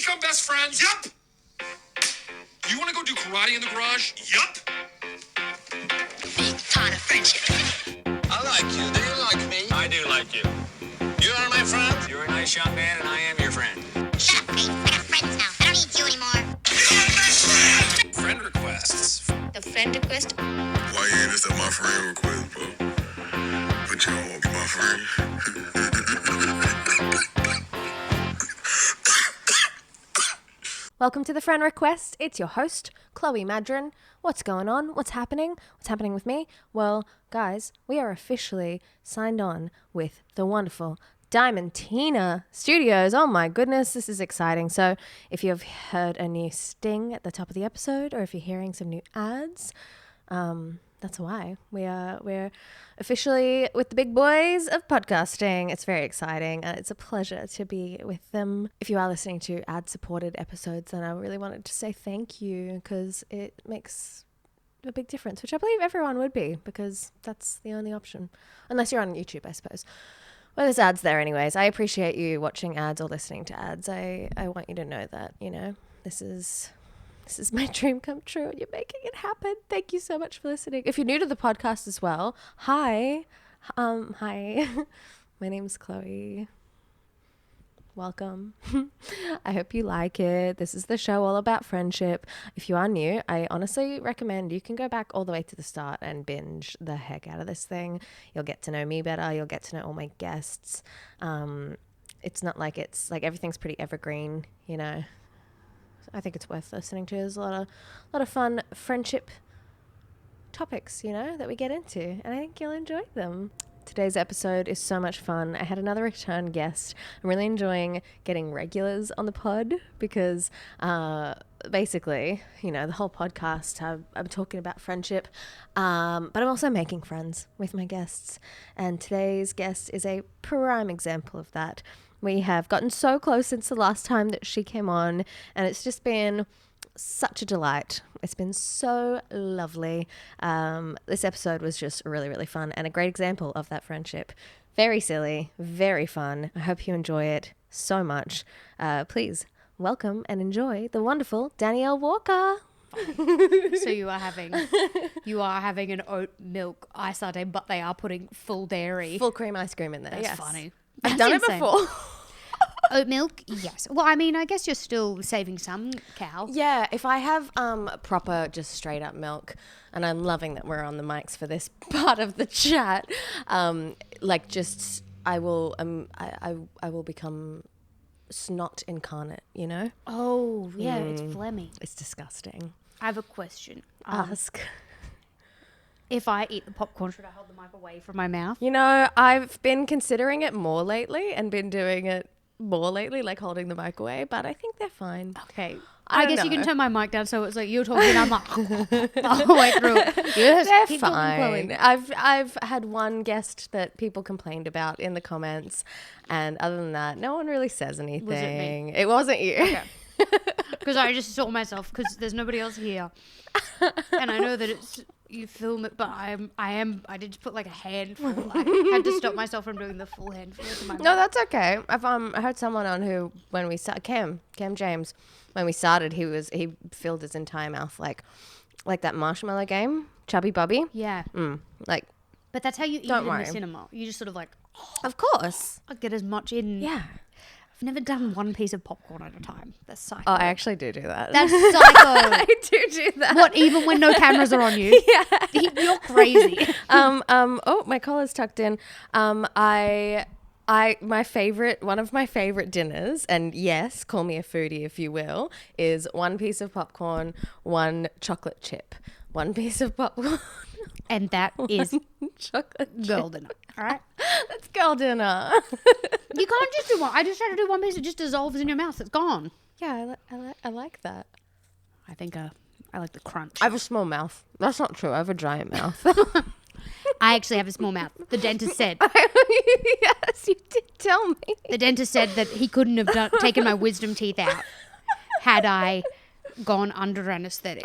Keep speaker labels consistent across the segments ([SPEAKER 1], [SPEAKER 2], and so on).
[SPEAKER 1] become best friends?
[SPEAKER 2] Yup.
[SPEAKER 1] You want to go do karate in the garage?
[SPEAKER 2] Yup.
[SPEAKER 3] Big part of friendship.
[SPEAKER 4] I like you. Do you like me?
[SPEAKER 5] I do like you.
[SPEAKER 4] You are my friend?
[SPEAKER 5] You're a nice young man, and I am your friend.
[SPEAKER 3] Shut up, Pete. We're not friends now. I don't need you anymore.
[SPEAKER 2] You're my best friend.
[SPEAKER 1] Friend requests.
[SPEAKER 3] The friend request?
[SPEAKER 6] Why you ain't accept my friend request, bro? But you don't want to be my friend.
[SPEAKER 7] Welcome to the Friend Request. It's your host, Chloe Madron. What's going on? What's happening? What's happening with me? Well, guys, we are officially signed on with the wonderful Diamantina Studios. Oh my goodness, this is exciting. So if you've heard a new sting at the top of the episode, or if you're hearing some new ads, that's why we're officially with the big boys of podcasting. It's very exciting and it's a pleasure to be with them. If you are listening to ad-supported episodes, then I really wanted to say thank you because it makes a big difference, which I believe everyone would be because that's the only option. Unless you're on YouTube, I suppose. Well, there's ads there anyways. I appreciate you watching ads or listening to ads. I want you to know that, you know, this is my dream come true and you're making it happen. Thank you so much for listening. If you're new to the podcast as well, hi. My name's Chloe. Welcome. I hope you like it. This is the show all about friendship. If you are new, I honestly recommend you can go back all the way to the start and binge the heck out of this thing. You'll get to know me better. You'll get to know all my guests. It's not like it's like everything's pretty evergreen, you know. I think it's worth listening to. There's a lot of fun friendship topics, you know, that we get into, and I think you'll enjoy them. Today's episode is so much fun. I had another return guest. I'm really enjoying getting regulars on the pod because basically, you know, the whole podcast I'm talking about friendship, but I'm also making friends with my guests, and today's guest is a prime example of that. We have gotten so close since the last time that she came on, and it's just been such a delight. It's been so lovely. This episode was just really, really fun and a great example of that friendship. Very silly, very fun. I hope you enjoy it so much. Please welcome and enjoy the wonderful Danielle Walker.
[SPEAKER 8] So you are having an oat milk ice latte, but they are putting full dairy,
[SPEAKER 7] full cream ice cream in there.
[SPEAKER 8] That's
[SPEAKER 7] yes.
[SPEAKER 8] funny.
[SPEAKER 7] I've done it before.
[SPEAKER 8] Oat milk, yes. Well, I mean, I guess you're still saving some I
[SPEAKER 7] Yeah, if I have proper, just straight up milk, and I'm loving that we're on the mics for this part of the chat. I will become snot incarnate. You know?
[SPEAKER 8] Oh yeah, it's phlegmy.
[SPEAKER 7] It's disgusting.
[SPEAKER 8] I have a question.
[SPEAKER 7] Ask.
[SPEAKER 8] If I eat the popcorn, should I hold the mic away from my mouth?
[SPEAKER 7] You know, I've been considering it more lately and been doing it more lately, like holding the mic away, but I think they're fine.
[SPEAKER 8] Okay.
[SPEAKER 7] I
[SPEAKER 8] guess
[SPEAKER 7] know.
[SPEAKER 8] You can turn my mic down so it's like you're talking and I'm like all the way through. Yes,
[SPEAKER 7] they're
[SPEAKER 8] keep
[SPEAKER 7] fine.
[SPEAKER 8] talking,
[SPEAKER 7] I've had one guest that people complained about in the comments, and other than that, no one really says anything.
[SPEAKER 8] Was it me?
[SPEAKER 7] It wasn't you.
[SPEAKER 8] Okay. Because I just saw myself because there's nobody else here. And I know that it's you film it, but I did just put like a handful. I had to stop myself from doing the full handful of my
[SPEAKER 7] No, that's okay. I've heard someone on who when we started Cam James, when we started he filled his entire mouth like that marshmallow game, Chubby Bubby.
[SPEAKER 8] Yeah.
[SPEAKER 7] But
[SPEAKER 8] that's how you eat it in the cinema. You just sort of like
[SPEAKER 7] of course.
[SPEAKER 8] I get as much in.
[SPEAKER 7] Yeah.
[SPEAKER 8] I've never done one piece of popcorn at a time. That's psycho.
[SPEAKER 7] Oh, I actually do that.
[SPEAKER 8] That's psycho.
[SPEAKER 7] I do that.
[SPEAKER 8] What, even when no cameras are on you?
[SPEAKER 7] Yeah.
[SPEAKER 8] You're crazy.
[SPEAKER 7] Oh, my collar's tucked in. One of my favorite dinners, and yes, call me a foodie if you will, is one piece of popcorn, one chocolate chip. One piece of popcorn.
[SPEAKER 8] And that is
[SPEAKER 7] chocolate
[SPEAKER 8] girl dinner. All right?
[SPEAKER 7] That's girl dinner.
[SPEAKER 8] You can't just do one. I just had to do one piece. It just dissolves in your mouth. It's gone.
[SPEAKER 7] Yeah, I like that.
[SPEAKER 8] I think I like the crunch.
[SPEAKER 7] I have a small mouth. That's not true. I have a giant mouth.
[SPEAKER 8] I actually have a small mouth. The dentist said.
[SPEAKER 7] Yes, you did tell me.
[SPEAKER 8] The dentist said that he couldn't have taken my wisdom teeth out had I gone under anesthetic.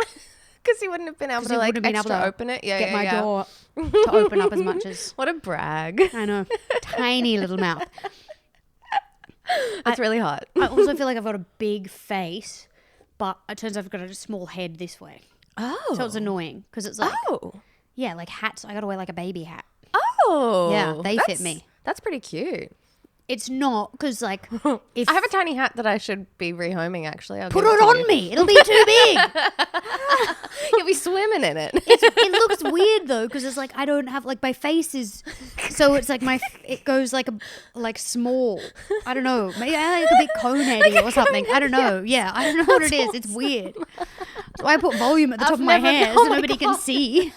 [SPEAKER 7] Because he wouldn't have been able to open it. Yeah,
[SPEAKER 8] get my jaw to open up as much as.
[SPEAKER 7] What a brag.
[SPEAKER 8] I know. Tiny little mouth.
[SPEAKER 7] That's really hot.
[SPEAKER 8] I also feel like I've got a big face, but it turns out I've got a small head this way.
[SPEAKER 7] Oh.
[SPEAKER 8] So it's annoying because it's like,
[SPEAKER 7] Oh.
[SPEAKER 8] yeah, like hats. I got to wear like a baby hat.
[SPEAKER 7] Oh.
[SPEAKER 8] Yeah, they fit me.
[SPEAKER 7] That's pretty cute.
[SPEAKER 8] It's not because like if
[SPEAKER 7] I have a tiny hat that I should be rehoming, actually. I'll
[SPEAKER 8] put
[SPEAKER 7] give
[SPEAKER 8] it
[SPEAKER 7] to
[SPEAKER 8] on
[SPEAKER 7] you.
[SPEAKER 8] me, it'll be too big.
[SPEAKER 7] You'll be swimming in it.
[SPEAKER 8] It looks weird though because it's like I don't have like my face is, so it's like it goes like small. I don't know, maybe I like a bit cone-heady or something. I don't know. Yeah, I don't know what it is. It's weird. So I put volume at the top of my hair so nobody can see.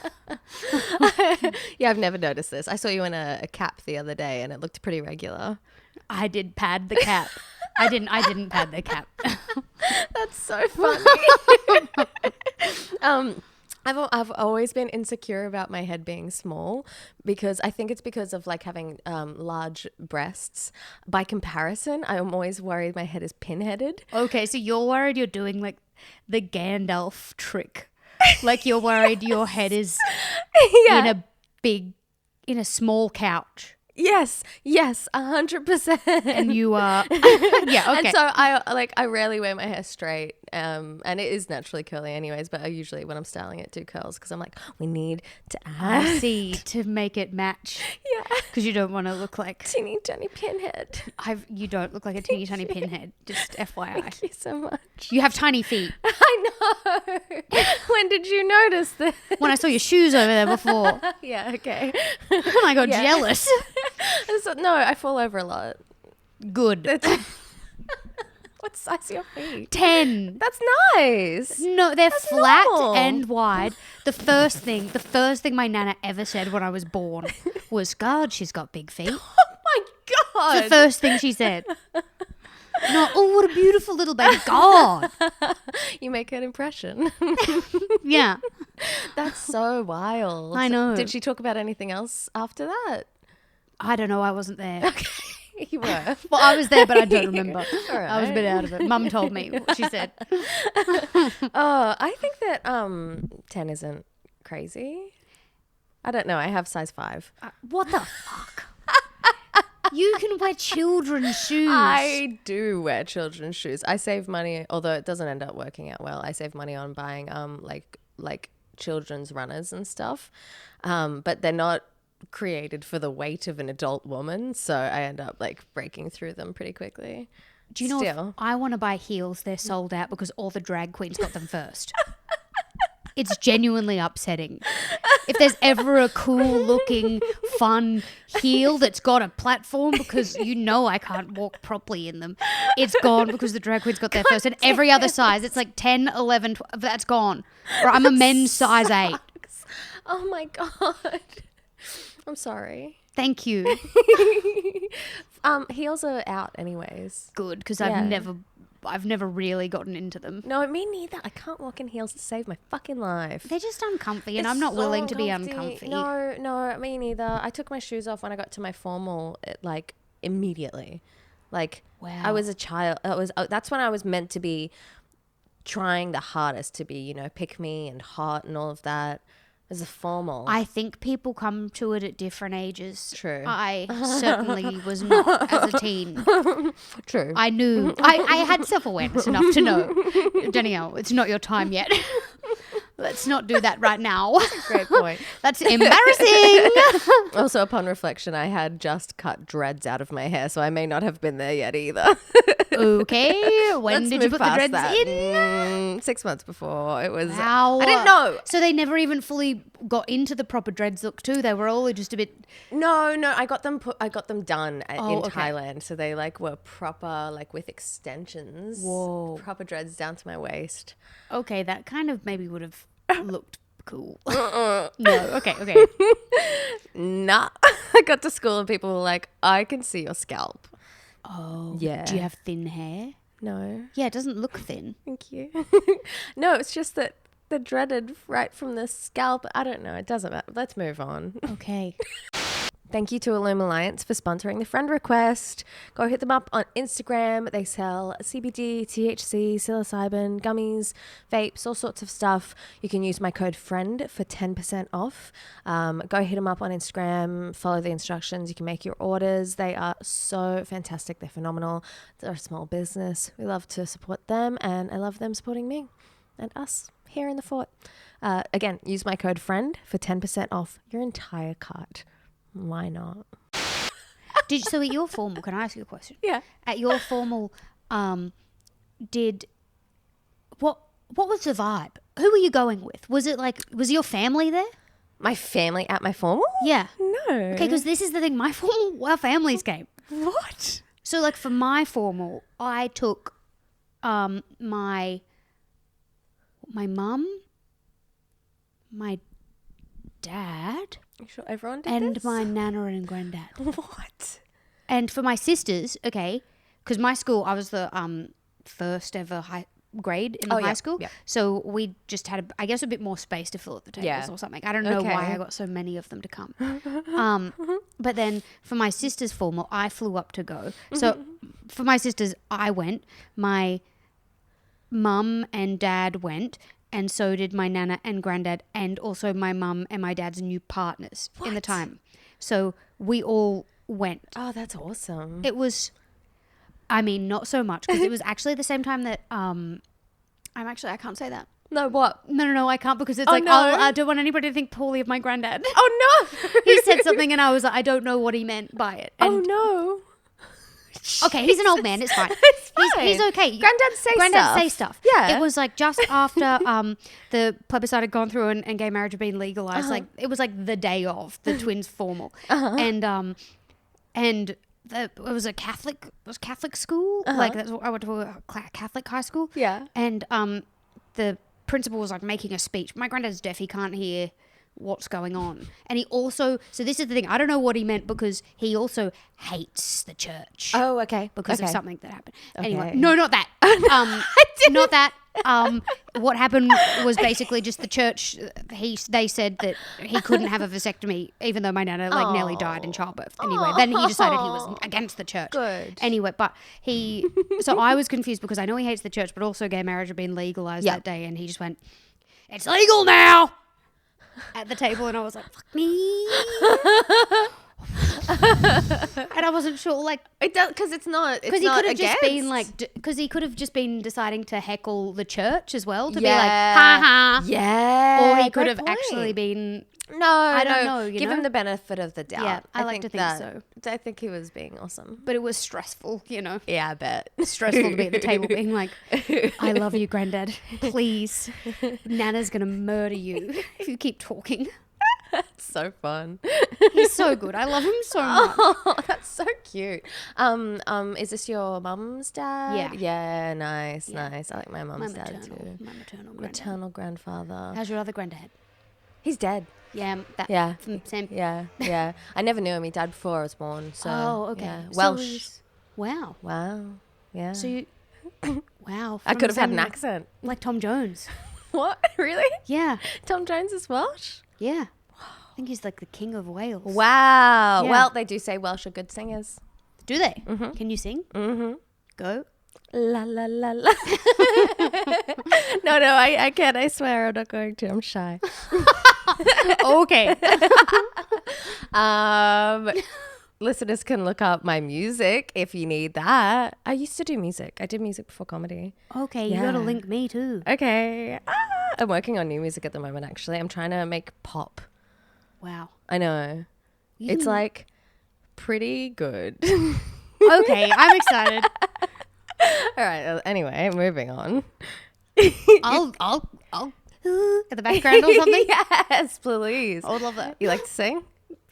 [SPEAKER 7] Yeah, I've never noticed this. I saw you in a cap the other day and it looked pretty regular.
[SPEAKER 8] I did pad the cap. I didn't pad the cap.
[SPEAKER 7] That's so funny. I've always been insecure about my head being small because I think it's because of like having large breasts. By comparison, I'm always worried my head is pinheaded.
[SPEAKER 8] Okay, so you're worried you're doing like the Gandalf trick. Like you're worried your head is in a small couch.
[SPEAKER 7] Yes, 100%.
[SPEAKER 8] And you are yeah, okay.
[SPEAKER 7] And so I rarely wear my hair straight, and it is naturally curly anyways, but I usually when I'm styling it do curls because I'm like, we need to add
[SPEAKER 8] to make it match.
[SPEAKER 7] Yeah.
[SPEAKER 8] Because you don't want to look like
[SPEAKER 7] teeny tiny pinhead.
[SPEAKER 8] you don't look like a teeny tiny pinhead, just FYI.
[SPEAKER 7] Thank you so much.
[SPEAKER 8] You have tiny feet.
[SPEAKER 7] I know. When did you notice this?
[SPEAKER 8] When I saw your shoes over there before.
[SPEAKER 7] Yeah, okay.
[SPEAKER 8] I got
[SPEAKER 7] Yeah.
[SPEAKER 8] jealous.
[SPEAKER 7] So, no, I fall over a lot.
[SPEAKER 8] Good.
[SPEAKER 7] What size are your feet?
[SPEAKER 8] 10.
[SPEAKER 7] That's nice.
[SPEAKER 8] No, they're flat
[SPEAKER 7] normal.
[SPEAKER 8] and wide. The first thing my nana ever said when I was born was, God, she's got big feet.
[SPEAKER 7] Oh my God.
[SPEAKER 8] The first thing she said. No, oh, what a beautiful little baby. God.
[SPEAKER 7] You make an impression.
[SPEAKER 8] Yeah.
[SPEAKER 7] That's so wild.
[SPEAKER 8] I know.
[SPEAKER 7] Did she talk about anything else after that?
[SPEAKER 8] I don't know. I wasn't there.
[SPEAKER 7] You were.
[SPEAKER 8] Well, I was there, but I don't remember.
[SPEAKER 7] All
[SPEAKER 8] I was a bit out of it. Mum told me what she said.
[SPEAKER 7] Oh, I think that 10 isn't crazy. I don't know. I have size 5.
[SPEAKER 8] What the fuck? You can wear children's shoes.
[SPEAKER 7] I do wear children's shoes. I save money, although it doesn't end up working out well. I save money on buying like children's runners and stuff, but they're not created for the weight of an adult woman, so I end up like breaking through them pretty quickly.
[SPEAKER 8] Do you know
[SPEAKER 7] Still.
[SPEAKER 8] if I want to buy heels, they're sold out because all the drag queens got them first. It's genuinely upsetting. If there's ever a cool looking, fun heel that's got a platform, because you know I can't walk properly in them, it's gone because the drag queens got there first. And every other size, it's like 10, 11, 12, that's gone. Or I'm a men's size 8.
[SPEAKER 7] Oh my God. I'm sorry.
[SPEAKER 8] Thank you.
[SPEAKER 7] Heels are out anyways.
[SPEAKER 8] Good, because
[SPEAKER 7] Yeah.
[SPEAKER 8] I've never really gotten into them.
[SPEAKER 7] No, me neither. I can't walk in heels to save my fucking life.
[SPEAKER 8] They're just uncomfy, and
[SPEAKER 7] It's
[SPEAKER 8] I'm not
[SPEAKER 7] so
[SPEAKER 8] willing to be
[SPEAKER 7] uncomfy.
[SPEAKER 8] uncomfy.
[SPEAKER 7] No, me neither. I took my shoes off when I got to my formal, like immediately. Like,
[SPEAKER 8] Wow.
[SPEAKER 7] I was a child. That's when I was meant to be trying the hardest to be, pick me and hot and all of that. As a formal.
[SPEAKER 8] I think people come to it at different ages.
[SPEAKER 7] True.
[SPEAKER 8] I certainly was not as a teen.
[SPEAKER 7] True.
[SPEAKER 8] I knew. I had self-awareness enough to know, Danielle, it's not your time yet. Let's not do that right now.
[SPEAKER 7] Great point.
[SPEAKER 8] That's embarrassing.
[SPEAKER 7] Also, upon reflection, I had just cut dreads out of my hair, so I may not have been there yet either.
[SPEAKER 8] Okay. When
[SPEAKER 7] Let's
[SPEAKER 8] did you
[SPEAKER 7] move
[SPEAKER 8] put the
[SPEAKER 7] past
[SPEAKER 8] dreads
[SPEAKER 7] that.
[SPEAKER 8] in?
[SPEAKER 7] 6 months before. It was.
[SPEAKER 8] Wow.
[SPEAKER 7] I didn't know.
[SPEAKER 8] So they never even fully got into the proper dreads look too. They were all just a bit.
[SPEAKER 7] No. I got them done in
[SPEAKER 8] okay.
[SPEAKER 7] Thailand, so they were proper, with extensions.
[SPEAKER 8] Whoa.
[SPEAKER 7] Proper dreads down to my waist.
[SPEAKER 8] Okay, that kind of maybe would have looked cool. No. Okay.
[SPEAKER 7] Nah. I got to school and people were like, "I can see your scalp."
[SPEAKER 8] Oh.
[SPEAKER 7] Yeah.
[SPEAKER 8] Do you have thin hair?
[SPEAKER 7] No.
[SPEAKER 8] Yeah, it doesn't look thin.
[SPEAKER 7] Thank you. No, it's just that the dreaded right from the scalp. I don't know. It doesn't matter. Let's move on.
[SPEAKER 8] Okay.
[SPEAKER 7] Thank you to Illum Alliance for sponsoring the friend request. Go hit them up on Instagram. They sell CBD, THC, psilocybin, gummies, vapes, all sorts of stuff. You can use my code FRIEND for 10% off. Go hit them up on Instagram. Follow the instructions. You can make your orders. They are so fantastic. They're phenomenal. They're a small business. We love to support them, and I love them supporting me and us here in the fort. Again, use my code FRIEND for 10% off your entire cart. Why not?
[SPEAKER 8] So at your formal, can I ask you a question?
[SPEAKER 7] Yeah.
[SPEAKER 8] At your formal, what was the vibe? Who were you going with? Was your family there?
[SPEAKER 7] My family at my formal?
[SPEAKER 8] Yeah.
[SPEAKER 7] No.
[SPEAKER 8] Okay, because this is the thing. Our families came.
[SPEAKER 7] What?
[SPEAKER 8] So like for my formal, I took my mum, my dad,
[SPEAKER 7] You sure everyone did
[SPEAKER 8] and
[SPEAKER 7] this?
[SPEAKER 8] my nana and granddad.
[SPEAKER 7] What?
[SPEAKER 8] And for my sisters, okay, because my school, I was the first ever grade in the high school.
[SPEAKER 7] Yeah.
[SPEAKER 8] So we just had, I guess, a bit more space to fill at the tables or something. I don't know why I got so many of them to come. But then for my sister's formal, I flew up to go. So for my sisters, I went. My mum and dad went. And so did my nana and granddad, and also my mum and my dad's new partners in the time. So we all went.
[SPEAKER 7] Oh, that's awesome.
[SPEAKER 8] It was, I mean, not so much, because it was actually the same time that I can't say that.
[SPEAKER 7] No, what?
[SPEAKER 8] No, I can't, because it's
[SPEAKER 7] Oh, no.
[SPEAKER 8] I don't want anybody to think poorly of my granddad.
[SPEAKER 7] Oh, no.
[SPEAKER 8] He said something and I was like, I don't know what he meant by it.
[SPEAKER 7] Oh,
[SPEAKER 8] And,
[SPEAKER 7] no.
[SPEAKER 8] okay, he's an old man. It's fine. He's okay.
[SPEAKER 7] Granddad
[SPEAKER 8] say stuff.
[SPEAKER 7] Yeah.
[SPEAKER 8] It was like just after the plebiscite had gone through and gay marriage had been legalized. Like it was like the day of the twins' formal, and it was a Catholic school. Like that's what I went to a Catholic high school.
[SPEAKER 7] Yeah.
[SPEAKER 8] And the principal was like making a speech. My granddad's deaf; he can't hear what's going on. And he also, so this is the thing, I don't know what he meant, because he also hates the church.
[SPEAKER 7] Oh, okay.
[SPEAKER 8] Because of
[SPEAKER 7] Okay.
[SPEAKER 8] something that happened.
[SPEAKER 7] Okay.
[SPEAKER 8] Anyway, no, not that. Not that. What happened was basically just the church. They said that he couldn't have a vasectomy, even though my nana nearly died in childbirth. Anyway, then he decided he was against the church.
[SPEAKER 7] Good.
[SPEAKER 8] Anyway, but so I was confused because I know he hates the church, but also gay marriage had been legalized that day, and he just went, "It's legal now." At the table, and I was like, "Fuck me," and I wasn't sure, like,
[SPEAKER 7] It does, because it's not.
[SPEAKER 8] because he could have just been like, because he could have just been deciding to heckle the church as well, to be like, "Ha ha,"
[SPEAKER 7] Yeah.
[SPEAKER 8] or he could
[SPEAKER 7] great
[SPEAKER 8] have
[SPEAKER 7] point.
[SPEAKER 8] actually been.
[SPEAKER 7] No,
[SPEAKER 8] I don't know, you
[SPEAKER 7] Give
[SPEAKER 8] know?
[SPEAKER 7] him the benefit of the doubt.
[SPEAKER 8] Yeah, I like to think so.
[SPEAKER 7] I think he was being awesome.
[SPEAKER 8] But it was stressful, you know.
[SPEAKER 7] Yeah, I bet.
[SPEAKER 8] Stressful to be at the table being like, "I love you, Granddad. Please, Nana's gonna murder you if you keep talking."
[SPEAKER 7] That's so fun.
[SPEAKER 8] He's so good. I love him so much.
[SPEAKER 7] Oh, that's so cute. Is this your mum's dad?
[SPEAKER 8] Yeah.
[SPEAKER 7] Yeah, nice. I like my mum's dad too.
[SPEAKER 8] My maternal granddad.
[SPEAKER 7] Maternal grandfather.
[SPEAKER 8] How's your other granddad?
[SPEAKER 7] He's dead.
[SPEAKER 8] Yeah, that.
[SPEAKER 7] Yeah.
[SPEAKER 8] Same.
[SPEAKER 7] Yeah. I never knew him. He died before I was born. So.
[SPEAKER 8] Oh, okay.
[SPEAKER 7] yeah.
[SPEAKER 8] So
[SPEAKER 7] Welsh.
[SPEAKER 8] he's- Wow.
[SPEAKER 7] Wow. Yeah.
[SPEAKER 8] So you. Wow.
[SPEAKER 7] I
[SPEAKER 8] from
[SPEAKER 7] could have had an
[SPEAKER 8] some-
[SPEAKER 7] accent.
[SPEAKER 8] Like Tom Jones.
[SPEAKER 7] What? Really?
[SPEAKER 8] Yeah.
[SPEAKER 7] Tom Jones is Welsh?
[SPEAKER 8] Yeah. I think he's like the king of Wales.
[SPEAKER 7] Wow.
[SPEAKER 8] Yeah.
[SPEAKER 7] Well, they do say Welsh are good singers.
[SPEAKER 8] Do they? Can you sing?
[SPEAKER 7] Mm-hmm.
[SPEAKER 8] Go.
[SPEAKER 7] La la la la. No, I can't. I swear I'm not going to. I'm shy.
[SPEAKER 8] Okay.
[SPEAKER 7] Listeners can look up my music if you need that. I used to do music. I did music before comedy.
[SPEAKER 8] Okay, you gotta
[SPEAKER 7] Yeah.
[SPEAKER 8] link me too.
[SPEAKER 7] Okay. I'm working on new music at the moment, actually. I'm trying to make pop.
[SPEAKER 8] Wow.
[SPEAKER 7] I know. It's
[SPEAKER 8] can-
[SPEAKER 7] like pretty good.
[SPEAKER 8] Okay, I'm excited.
[SPEAKER 7] All right. Anyway, moving on.
[SPEAKER 8] I'll at the background or something.
[SPEAKER 7] Yes, please.
[SPEAKER 8] I would love that.
[SPEAKER 7] You like to sing?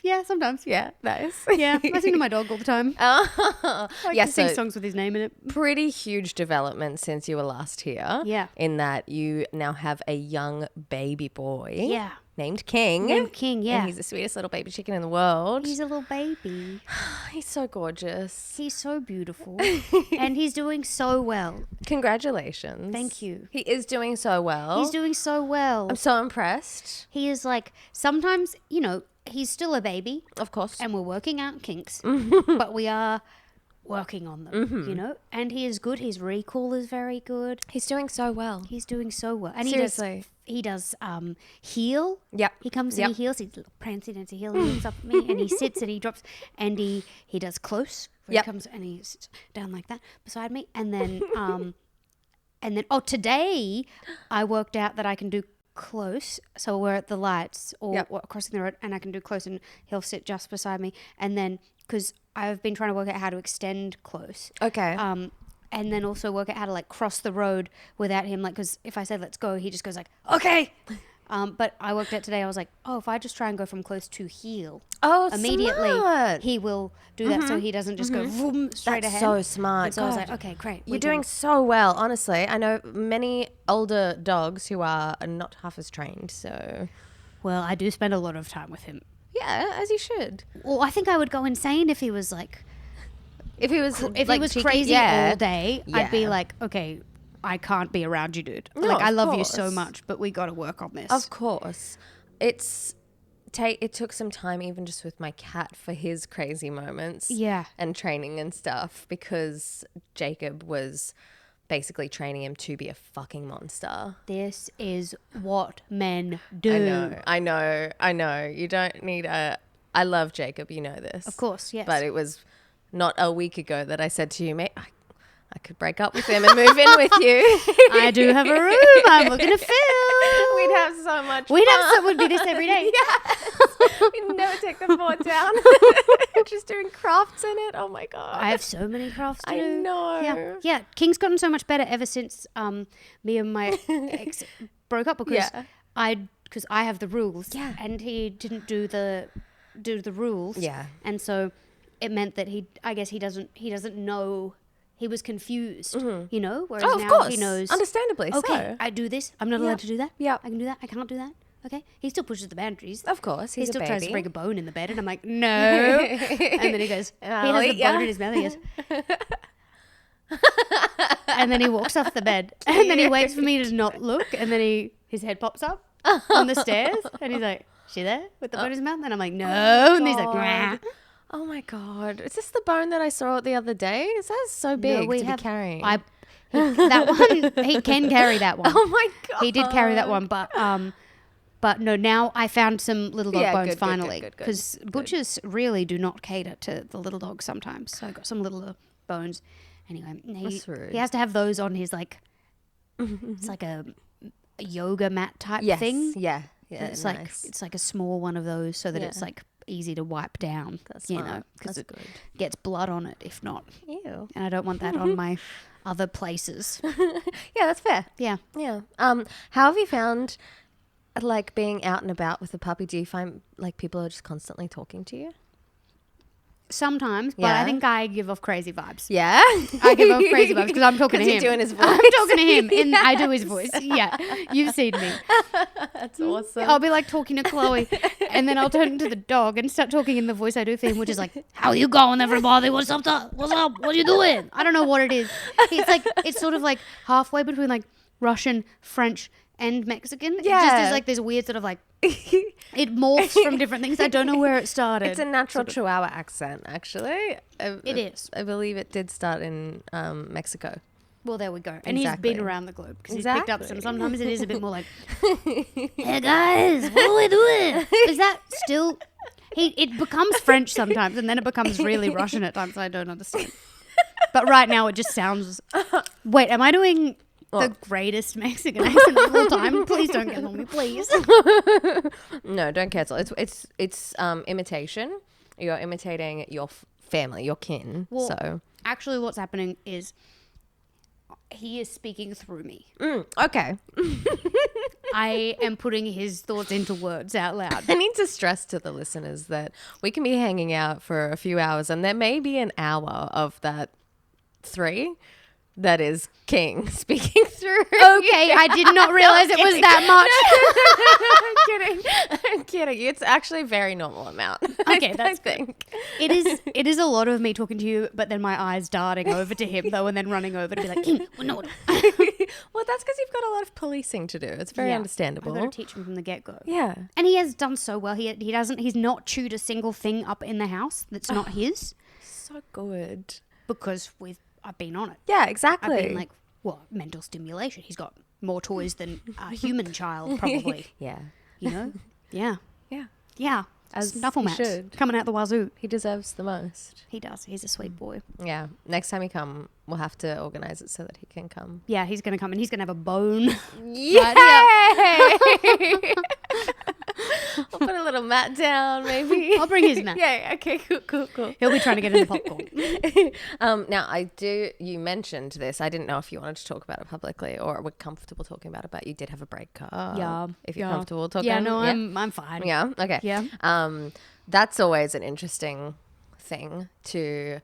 [SPEAKER 8] Yeah, sometimes.
[SPEAKER 7] Yeah, nice.
[SPEAKER 8] Yeah, I sing to my dog all the time.
[SPEAKER 7] Oh, yeah,
[SPEAKER 8] He sings
[SPEAKER 7] so
[SPEAKER 8] songs with his name in it.
[SPEAKER 7] pretty huge development since you were last here.
[SPEAKER 8] Yeah.
[SPEAKER 7] In that you now have a young baby boy.
[SPEAKER 8] Yeah.
[SPEAKER 7] Named King.
[SPEAKER 8] Named King, yeah.
[SPEAKER 7] And he's the sweetest little baby chicken in the world.
[SPEAKER 8] He's a little baby.
[SPEAKER 7] He's so gorgeous.
[SPEAKER 8] He's so beautiful. And he's doing so well.
[SPEAKER 7] Congratulations.
[SPEAKER 8] Thank you.
[SPEAKER 7] He is doing so well.
[SPEAKER 8] He's doing so well.
[SPEAKER 7] I'm so impressed.
[SPEAKER 8] He is like, sometimes, you know, he's still a baby,
[SPEAKER 7] Of course.
[SPEAKER 8] and we're working out kinks, but we are working on them,
[SPEAKER 7] Mm-hmm.
[SPEAKER 8] you know? And he is good. His recall is very good.
[SPEAKER 7] He's doing so well.
[SPEAKER 8] He's doing so well. And
[SPEAKER 7] Seriously.
[SPEAKER 8] he does heel.
[SPEAKER 7] Yep.
[SPEAKER 8] He comes
[SPEAKER 7] Yep.
[SPEAKER 8] and he heels. He's a little prancy dancy heel. He looks up at me and he sits and he drops and he does close. Where
[SPEAKER 7] Yep.
[SPEAKER 8] He comes and he sits down like that beside me. And then today I worked out that I can do close. So we're at the lights or
[SPEAKER 7] Yep.
[SPEAKER 8] we're crossing the road and I can do close and he'll sit just beside me. And then because I've been trying to work out how to extend close.
[SPEAKER 7] Okay.
[SPEAKER 8] And then also work out how to like cross the road without him, like, because if I said let's go, he just goes like, okay. But I worked out today, I was like, oh, if I just try and go from close to heel, immediately
[SPEAKER 7] smart.
[SPEAKER 8] he will do that so he doesn't just go vroom, straight
[SPEAKER 7] That's
[SPEAKER 8] ahead.
[SPEAKER 7] so smart.
[SPEAKER 8] And so I was
[SPEAKER 7] God.
[SPEAKER 8] like, okay, great.
[SPEAKER 7] You're doing so well, honestly. I know many older dogs who are not half as trained, so...
[SPEAKER 8] Well, I do spend a lot of time with him.
[SPEAKER 7] Yeah, as you should.
[SPEAKER 8] Well, I think I would go insane if he was like,
[SPEAKER 7] If he was
[SPEAKER 8] if
[SPEAKER 7] like,
[SPEAKER 8] he was
[SPEAKER 7] cheeky,
[SPEAKER 8] crazy
[SPEAKER 7] yeah.
[SPEAKER 8] all day, I'd be
[SPEAKER 7] Yeah.
[SPEAKER 8] like, okay, I can't be around you, dude.
[SPEAKER 7] No,
[SPEAKER 8] like, I
[SPEAKER 7] of
[SPEAKER 8] love you so
[SPEAKER 7] course.
[SPEAKER 8] much, but we got to work on this.
[SPEAKER 7] Of course. It took some time even just with my cat for his crazy moments.
[SPEAKER 8] Yeah.
[SPEAKER 7] And training and stuff because Jacob was basically training him to be a fucking monster.
[SPEAKER 8] This is what men do.
[SPEAKER 7] I know. You don't need I love Jacob, you know this.
[SPEAKER 8] Of course, yes.
[SPEAKER 7] But it was not a week ago that I said to you, mate, I could break up with him and move in with you.
[SPEAKER 8] I do have a room. I'm looking to fill.
[SPEAKER 7] We'd have so much
[SPEAKER 8] We'd
[SPEAKER 7] fun.
[SPEAKER 8] have would be this every day.
[SPEAKER 7] We'd never take the fort down. Just doing crafts in it. Oh my God.
[SPEAKER 8] I have so many crafts to
[SPEAKER 7] I
[SPEAKER 8] do.
[SPEAKER 7] know.
[SPEAKER 8] Yeah. King's gotten so much better ever since me and my ex broke up because because I have the rules.
[SPEAKER 7] Yeah.
[SPEAKER 8] And he didn't do the rules.
[SPEAKER 7] Yeah.
[SPEAKER 8] And so it meant that he doesn't know. He was confused, you know, whereas
[SPEAKER 7] Oh, of
[SPEAKER 8] now
[SPEAKER 7] course.
[SPEAKER 8] he knows.
[SPEAKER 7] Understandably
[SPEAKER 8] Okay,
[SPEAKER 7] so.
[SPEAKER 8] I do this. I'm not allowed to do that.
[SPEAKER 7] Yep.
[SPEAKER 8] I can do that. I can't do that. Okay. He still pushes the boundaries.
[SPEAKER 7] Of course.
[SPEAKER 8] He
[SPEAKER 7] He's
[SPEAKER 8] still
[SPEAKER 7] a
[SPEAKER 8] tries to
[SPEAKER 7] baby.
[SPEAKER 8] break a bone in the bed, and I'm like, no. And then he goes, he
[SPEAKER 7] I'll
[SPEAKER 8] has the
[SPEAKER 7] eat ya.
[SPEAKER 8] bone in his mouth. He goes, and then he walks off the bed, and then he waits for me to not look, and then his head pops up on the stairs, and he's like, she there with the bone in his mouth? And I'm like, no. And he's like,
[SPEAKER 7] God.
[SPEAKER 8] "Grah."
[SPEAKER 7] Oh my God. Is this the bone that I saw the other day? Is that so big to be carrying?
[SPEAKER 8] That one, he can carry that one.
[SPEAKER 7] Oh my God.
[SPEAKER 8] He did carry that one, but no, now I found some little dog
[SPEAKER 7] Yeah,
[SPEAKER 8] bones
[SPEAKER 7] good,
[SPEAKER 8] finally.
[SPEAKER 7] good.
[SPEAKER 8] Because butchers really do not cater to the little dogs sometimes. So I got some little bones. Anyway,
[SPEAKER 7] That's rude.
[SPEAKER 8] he has to have those on his it's like a yoga mat type
[SPEAKER 7] Yes.
[SPEAKER 8] thing.
[SPEAKER 7] Yeah. Yeah.
[SPEAKER 8] It's
[SPEAKER 7] nice.
[SPEAKER 8] like a small one of those so that
[SPEAKER 7] Yeah.
[SPEAKER 8] it's like easy to wipe down.
[SPEAKER 7] That's
[SPEAKER 8] you
[SPEAKER 7] smart.
[SPEAKER 8] know, because
[SPEAKER 7] That's
[SPEAKER 8] it
[SPEAKER 7] good.
[SPEAKER 8] gets blood on it if not.
[SPEAKER 7] Ew.
[SPEAKER 8] And I don't want that on my other places.
[SPEAKER 7] Yeah, that's fair.
[SPEAKER 8] Yeah.
[SPEAKER 7] Yeah. How have you found like being out and about with the puppy? Do you find like people are just constantly talking to you?
[SPEAKER 8] Sometimes, but
[SPEAKER 7] Yeah.
[SPEAKER 8] I think I give off crazy vibes.
[SPEAKER 7] Yeah.
[SPEAKER 8] I give off crazy vibes because I'm talking to him.
[SPEAKER 7] You're doing his voice.
[SPEAKER 8] I'm talking to him, and I do his voice. Yeah, you've seen me.
[SPEAKER 7] That's awesome.
[SPEAKER 8] I'll be like talking to Chloe, and then I'll turn to the dog and start talking in the voice I do for him, which is like, "How you going, everybody? What's up? What's up? What you doing?" I don't know what it is. It's sort of like halfway between like Russian, French, and Mexican. It just
[SPEAKER 7] Yeah.
[SPEAKER 8] is like this weird sort of like. It morphs from different things. I don't know where it started.
[SPEAKER 7] It's a natural Chihuahua accent, actually.
[SPEAKER 8] It is.
[SPEAKER 7] I believe it did start in Mexico.
[SPEAKER 8] Well, there we go. And
[SPEAKER 7] Exactly.
[SPEAKER 8] he's been around the globe because he's picked up some.
[SPEAKER 7] Exactly.
[SPEAKER 8] Sometimes it is a bit more like, "Hey guys, what are we doing?" Is that still? It becomes French sometimes, and then it becomes really Russian at times. I don't understand. But right now, it just sounds. Wait, am I doing the greatest Mexican accent of all time? Please don't get on me, please.
[SPEAKER 7] No, don't cancel. It's imitation. You're imitating your family, your kin.
[SPEAKER 8] Well,
[SPEAKER 7] so
[SPEAKER 8] actually, what's happening is he is speaking through me.
[SPEAKER 7] okay.
[SPEAKER 8] I am putting his thoughts into words out loud.
[SPEAKER 7] I need to stress to the listeners that we can be hanging out for a few hours, and there may be an hour of that 3 that is King speaking through.
[SPEAKER 8] Okay, I did not realize it was that much.
[SPEAKER 7] I'm kidding. It's actually a very normal amount.
[SPEAKER 8] Okay, that's
[SPEAKER 7] I think.
[SPEAKER 8] It is a lot of me talking to you, but then my eyes darting over to him though, and then running over to be like, "King, no."
[SPEAKER 7] Well, that's because you've got a lot of policing to do. It's very
[SPEAKER 8] Yeah.
[SPEAKER 7] understandable.
[SPEAKER 8] I've got to teach him from the get-go.
[SPEAKER 7] Yeah.
[SPEAKER 8] And he has done so well. He's not chewed a single thing up in the house that's not his,
[SPEAKER 7] So good.
[SPEAKER 8] because I've been on it.
[SPEAKER 7] Yeah, exactly.
[SPEAKER 8] I've been like, mental stimulation. He's got more toys than a human child, probably.
[SPEAKER 7] Yeah.
[SPEAKER 8] You know? Yeah.
[SPEAKER 7] Yeah.
[SPEAKER 8] Yeah.
[SPEAKER 7] As
[SPEAKER 8] Snuffle
[SPEAKER 7] he
[SPEAKER 8] mats
[SPEAKER 7] should.
[SPEAKER 8] coming out the wazoo.
[SPEAKER 7] He deserves the most.
[SPEAKER 8] He does. He's a sweet boy.
[SPEAKER 7] Yeah. Next time you come, we'll have to organize it so that he can come.
[SPEAKER 8] Yeah, he's going to come and he's going to have a bone.
[SPEAKER 7] Yay! We'll put a little mat down, maybe.
[SPEAKER 8] I'll bring his mat.
[SPEAKER 7] Yeah. Okay. Cool.
[SPEAKER 8] He'll be trying to get into popcorn.
[SPEAKER 7] Now, you mentioned this. I didn't know if you wanted to talk about it publicly or were comfortable talking about it, but you did have a breakup.
[SPEAKER 8] Yeah.
[SPEAKER 7] If you're
[SPEAKER 8] Yeah.
[SPEAKER 7] comfortable talking.
[SPEAKER 8] Yeah, no, I'm fine.
[SPEAKER 7] Yeah. Okay.
[SPEAKER 8] Yeah.
[SPEAKER 7] That's always an interesting thing to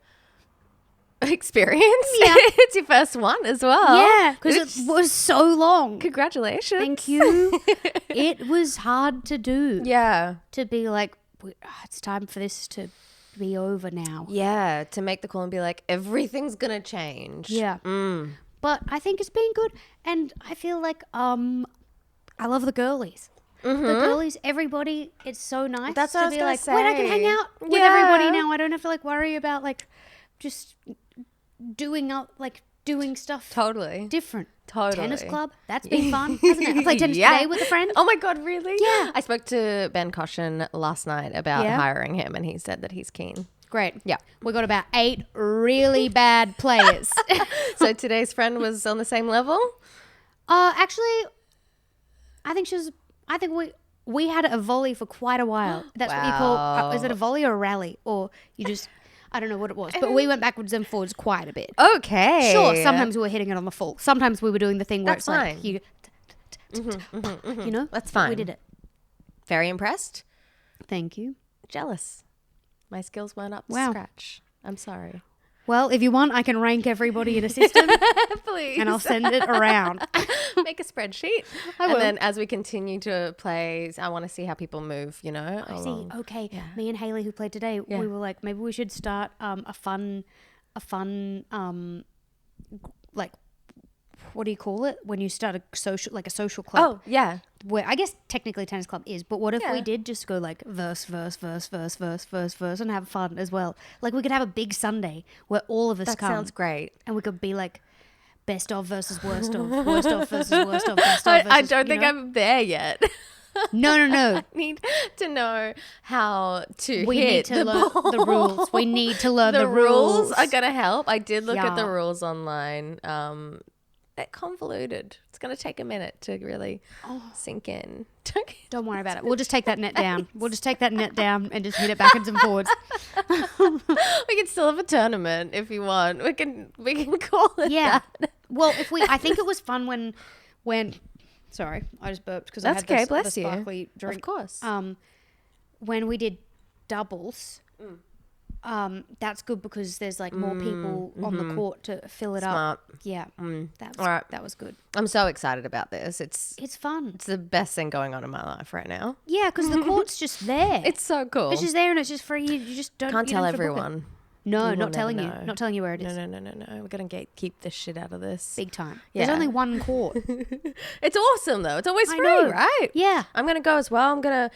[SPEAKER 7] experience.
[SPEAKER 8] Yeah.
[SPEAKER 7] It's your first one as well.
[SPEAKER 8] Yeah, because it was so long.
[SPEAKER 7] Congratulations.
[SPEAKER 8] Thank you. It was hard to do.
[SPEAKER 7] Yeah.
[SPEAKER 8] To be like, it's time for this to be over now.
[SPEAKER 7] Yeah. To make the call and be like, everything's gonna change.
[SPEAKER 8] Yeah.
[SPEAKER 7] Mm.
[SPEAKER 8] But I think it's been good, and I feel like I love the girlies. The girlies, everybody, it's so nice.
[SPEAKER 7] That's what
[SPEAKER 8] to
[SPEAKER 7] I was
[SPEAKER 8] be
[SPEAKER 7] gonna
[SPEAKER 8] like, wait, I can hang
[SPEAKER 7] say.
[SPEAKER 8] out with
[SPEAKER 7] Yeah.
[SPEAKER 8] everybody now. I don't have to like worry about like just doing stuff
[SPEAKER 7] Totally.
[SPEAKER 8] different.
[SPEAKER 7] Totally.
[SPEAKER 8] Tennis club, that's been fun, hasn't it? I played tennis
[SPEAKER 7] Yeah.
[SPEAKER 8] today with a friend.
[SPEAKER 7] Oh my God, really?
[SPEAKER 8] Yeah.
[SPEAKER 7] I spoke to Ben Caution last night about
[SPEAKER 8] Yeah.
[SPEAKER 7] hiring him and he said that he's keen.
[SPEAKER 8] Great.
[SPEAKER 7] Yeah.
[SPEAKER 8] We got about 8 really bad players.
[SPEAKER 7] So today's friend was on the same level?
[SPEAKER 8] Actually, I think we had a volley for quite a while. That's what you call, is it a volley or a rally? Or you just, I don't know what it was. But we went backwards and forwards quite a bit.
[SPEAKER 7] Okay.
[SPEAKER 8] Sure, sometimes we were hitting it on the full. Sometimes we were doing the thing where
[SPEAKER 7] That's
[SPEAKER 8] it's like,
[SPEAKER 7] fine.
[SPEAKER 8] you know?
[SPEAKER 7] That's fine.
[SPEAKER 8] We did it.
[SPEAKER 7] Very impressed.
[SPEAKER 8] Thank you.
[SPEAKER 7] Jealous. My skills weren't up to
[SPEAKER 8] Wow.
[SPEAKER 7] scratch. I'm sorry.
[SPEAKER 8] Well, if you want, I can rank everybody in a system
[SPEAKER 7] Please.
[SPEAKER 8] and I'll send it around.
[SPEAKER 7] Make a spreadsheet.
[SPEAKER 8] I
[SPEAKER 7] and
[SPEAKER 8] will.
[SPEAKER 7] then as we continue to play, I want to see how people move, you know?
[SPEAKER 8] I
[SPEAKER 7] along.
[SPEAKER 8] see. Okay. Me and Haley, who played today, we were like, maybe we should start a fun, like, what do you call it when you start a social club?
[SPEAKER 7] Oh, yeah.
[SPEAKER 8] Where I guess technically tennis club is, but what if we
[SPEAKER 7] Yeah.
[SPEAKER 8] did just go like verse, and have fun as well? Like we could have a big Sunday where all of us
[SPEAKER 7] That
[SPEAKER 8] come,
[SPEAKER 7] sounds great.
[SPEAKER 8] and we could be like best of versus worst of, worst of versus worst of, best of versus.
[SPEAKER 7] I don't
[SPEAKER 8] you
[SPEAKER 7] think
[SPEAKER 8] know?
[SPEAKER 7] I'm there yet.
[SPEAKER 8] No.
[SPEAKER 7] I need to know how to
[SPEAKER 8] We
[SPEAKER 7] hit
[SPEAKER 8] need to
[SPEAKER 7] the
[SPEAKER 8] learn
[SPEAKER 7] ball.
[SPEAKER 8] the rules. We need to learn
[SPEAKER 7] The
[SPEAKER 8] the
[SPEAKER 7] rules are going to help. I did look at the
[SPEAKER 8] Yeah.
[SPEAKER 7] rules online. They're convoluted. It's going to take a minute to really sink in.
[SPEAKER 8] Don't worry about it. We'll just take that net down. We'll just take that net down and just hit it backwards and forwards.
[SPEAKER 7] We can still have a tournament if you want. We can call it
[SPEAKER 8] Yeah.
[SPEAKER 7] that.
[SPEAKER 8] Well, I think it was fun when sorry, I just burped because I
[SPEAKER 7] That's
[SPEAKER 8] had
[SPEAKER 7] okay,
[SPEAKER 8] the
[SPEAKER 7] bless you.
[SPEAKER 8] sparkly drink.
[SPEAKER 7] Of course.
[SPEAKER 8] When we did doubles, that's good because there's like more people on the court to fill it
[SPEAKER 7] Smart.
[SPEAKER 8] up. Yeah, that was
[SPEAKER 7] All right.
[SPEAKER 8] that was good.
[SPEAKER 7] I'm so excited about this. It's
[SPEAKER 8] fun.
[SPEAKER 7] the best thing going on in my life right now.
[SPEAKER 8] Yeah, because the court's just there.
[SPEAKER 7] It's so cool.
[SPEAKER 8] It's just there and it's just free. You just don't.
[SPEAKER 7] Can't
[SPEAKER 8] you
[SPEAKER 7] tell
[SPEAKER 8] don't have to book it.
[SPEAKER 7] everyone.
[SPEAKER 8] No,
[SPEAKER 7] You will
[SPEAKER 8] not telling
[SPEAKER 7] never
[SPEAKER 8] you.
[SPEAKER 7] know.
[SPEAKER 8] Not telling you where it is.
[SPEAKER 7] No. We're gonna keep this shit out of this.
[SPEAKER 8] Big time.
[SPEAKER 7] Yeah.
[SPEAKER 8] There's only one court.
[SPEAKER 7] It's awesome though. It's always
[SPEAKER 8] I
[SPEAKER 7] free,
[SPEAKER 8] know.
[SPEAKER 7] right?
[SPEAKER 8] Yeah.
[SPEAKER 7] I'm gonna go as well. I'm gonna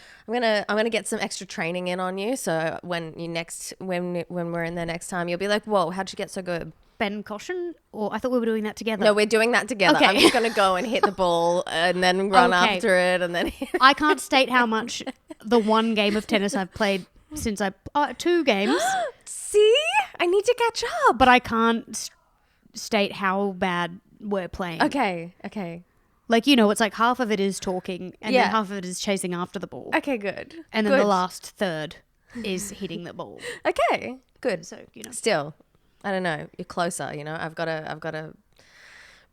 [SPEAKER 7] get some extra training in on you. So when we're in there next time, you'll be like, "Whoa, how'd you get so good?"
[SPEAKER 8] Ben Caution, or I thought we were doing that together.
[SPEAKER 7] No, we're doing that together.
[SPEAKER 8] Okay.
[SPEAKER 7] I'm just gonna go and hit the ball and then run
[SPEAKER 8] Okay.
[SPEAKER 7] after it and then.
[SPEAKER 8] I can't state how much the one game of tennis I've played since 2 games,
[SPEAKER 7] See, I need to catch up.
[SPEAKER 8] but I can't state how bad we're playing.
[SPEAKER 7] Okay.
[SPEAKER 8] Like, you know, it's like half of it is talking and
[SPEAKER 7] Yeah.
[SPEAKER 8] then half of it is chasing after the ball.
[SPEAKER 7] Okay, good.
[SPEAKER 8] And then
[SPEAKER 7] Good.
[SPEAKER 8] the last third is hitting the ball.
[SPEAKER 7] Okay, good.
[SPEAKER 8] So, you know.
[SPEAKER 7] Still, I don't know. You're closer. You know, I've got to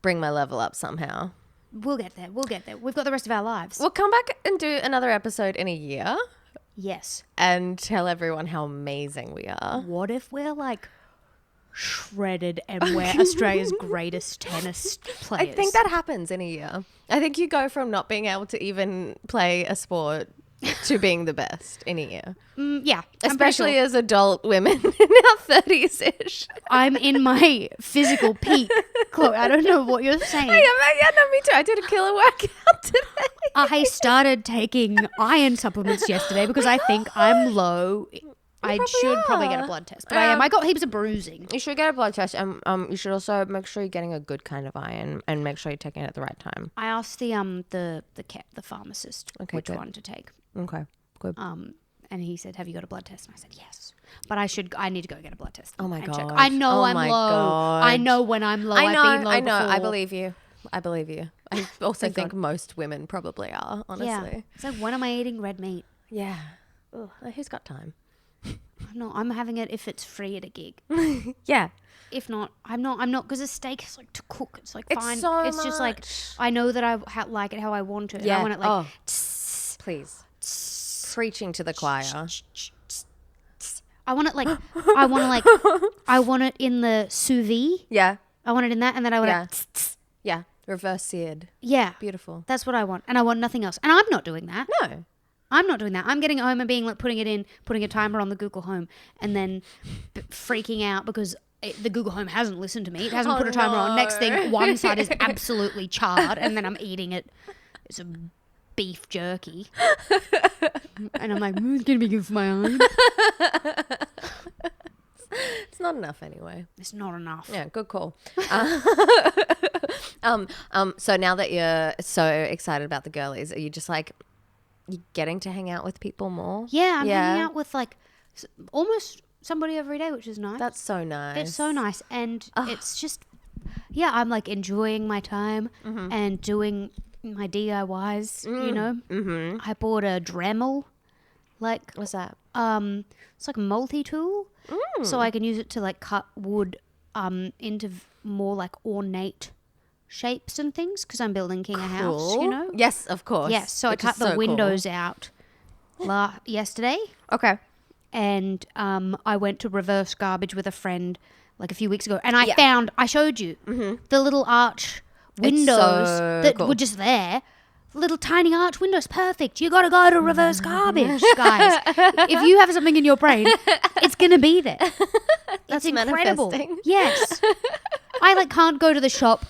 [SPEAKER 7] bring my level up somehow.
[SPEAKER 8] We'll get there. We've got the rest of our lives.
[SPEAKER 7] We'll come back and do another episode in a year
[SPEAKER 8] Yes.
[SPEAKER 7] and tell everyone how amazing we are.
[SPEAKER 8] What if we're like shredded and we're Australia's greatest tennis
[SPEAKER 7] I
[SPEAKER 8] players?
[SPEAKER 7] think that happens in a year. I think you go from not being able to even play a sport to being the best in a year.
[SPEAKER 8] Yeah. I'm pretty
[SPEAKER 7] Especially
[SPEAKER 8] sure.
[SPEAKER 7] as adult women in our 30s-ish.
[SPEAKER 8] I'm in my physical peak. Chloe, I don't know what you're saying.
[SPEAKER 7] Yeah, no, me too. I did a killer workout today.
[SPEAKER 8] I started taking iron supplements yesterday because I think I'm low. I should probably get a blood test, but I am. I got heaps of bruising.
[SPEAKER 7] You should get a blood test, and you should also make sure you're getting a good kind of iron, and make sure you're taking it at the right time.
[SPEAKER 8] I asked the pharmacist which
[SPEAKER 7] good.
[SPEAKER 8] one to take.
[SPEAKER 7] Okay, good.
[SPEAKER 8] And he said, "Have you got a blood test?" And I said, "Yes." But I need to go get a blood test.
[SPEAKER 7] Oh my
[SPEAKER 8] and check.
[SPEAKER 7] God.
[SPEAKER 8] I know
[SPEAKER 7] Oh
[SPEAKER 8] I'm
[SPEAKER 7] my
[SPEAKER 8] low.
[SPEAKER 7] God.
[SPEAKER 8] I know when I'm low. I've been low
[SPEAKER 7] I know. I
[SPEAKER 8] before.
[SPEAKER 7] believe you. I also
[SPEAKER 8] Thank
[SPEAKER 7] think
[SPEAKER 8] God.
[SPEAKER 7] most women probably are, honestly.
[SPEAKER 8] Yeah. It's like, when am I eating red meat?
[SPEAKER 7] Yeah. Ugh, who's got time?
[SPEAKER 8] No, I'm having it if it's free at a gig.
[SPEAKER 7] Yeah.
[SPEAKER 8] If not, I'm not because a steak is like to cook. It's like
[SPEAKER 7] It's
[SPEAKER 8] fine.
[SPEAKER 7] so
[SPEAKER 8] It's just like
[SPEAKER 7] much.
[SPEAKER 8] I know that I like it how I want it. And I want it like
[SPEAKER 7] Oh, please. Preaching to the choir.
[SPEAKER 8] I want it like I want it in the sous vide.
[SPEAKER 7] Yeah.
[SPEAKER 8] I want it in that, and then I want
[SPEAKER 7] Yeah.
[SPEAKER 8] it.
[SPEAKER 7] Yeah. Reverse seared.
[SPEAKER 8] Yeah,
[SPEAKER 7] Beautiful.
[SPEAKER 8] that's what I want, and I want nothing else. And I'm not doing that.
[SPEAKER 7] No.
[SPEAKER 8] I'm not doing that. I'm getting it home and being like putting a timer on the Google Home, and then freaking out because the Google Home hasn't listened to me. It hasn't
[SPEAKER 7] Oh,
[SPEAKER 8] put a timer on. Next
[SPEAKER 7] no.
[SPEAKER 8] thing, one side is absolutely charred, and then I'm eating it. It's a beef jerky, and I'm like, it's gonna be good for my iron.
[SPEAKER 7] It's not enough anyway.
[SPEAKER 8] It's not enough.
[SPEAKER 7] Yeah, good call. So now that you're so excited about the girlies, are you just like you getting to hang out with people more?
[SPEAKER 8] Yeah, I'm hanging out with like almost somebody every day, which is nice.
[SPEAKER 7] That's so nice.
[SPEAKER 8] It's so nice, and it's just, yeah, I'm like enjoying my time and doing my DIYs. You know, I bought a Dremel, like
[SPEAKER 7] What's that?
[SPEAKER 8] it's like a multi-tool, so I can use it to like cut wood into more like ornate shapes and things because I'm building King a house. You know,
[SPEAKER 7] Yes, of course.
[SPEAKER 8] yes. So I
[SPEAKER 7] Which is
[SPEAKER 8] cut the
[SPEAKER 7] so cool.
[SPEAKER 8] windows out yesterday.
[SPEAKER 7] Okay.
[SPEAKER 8] And I went to reverse garbage with a friend like a few weeks ago, and I showed you the little arch windows
[SPEAKER 7] so
[SPEAKER 8] that
[SPEAKER 7] cool.
[SPEAKER 8] were just there. Little tiny arch windows, perfect. You got to go to reverse garbage, guys. If you have something in your brain, it's gonna be there.
[SPEAKER 7] That's
[SPEAKER 8] It's incredible.
[SPEAKER 7] manifesting.
[SPEAKER 8] Yes, I like can't go to the shop.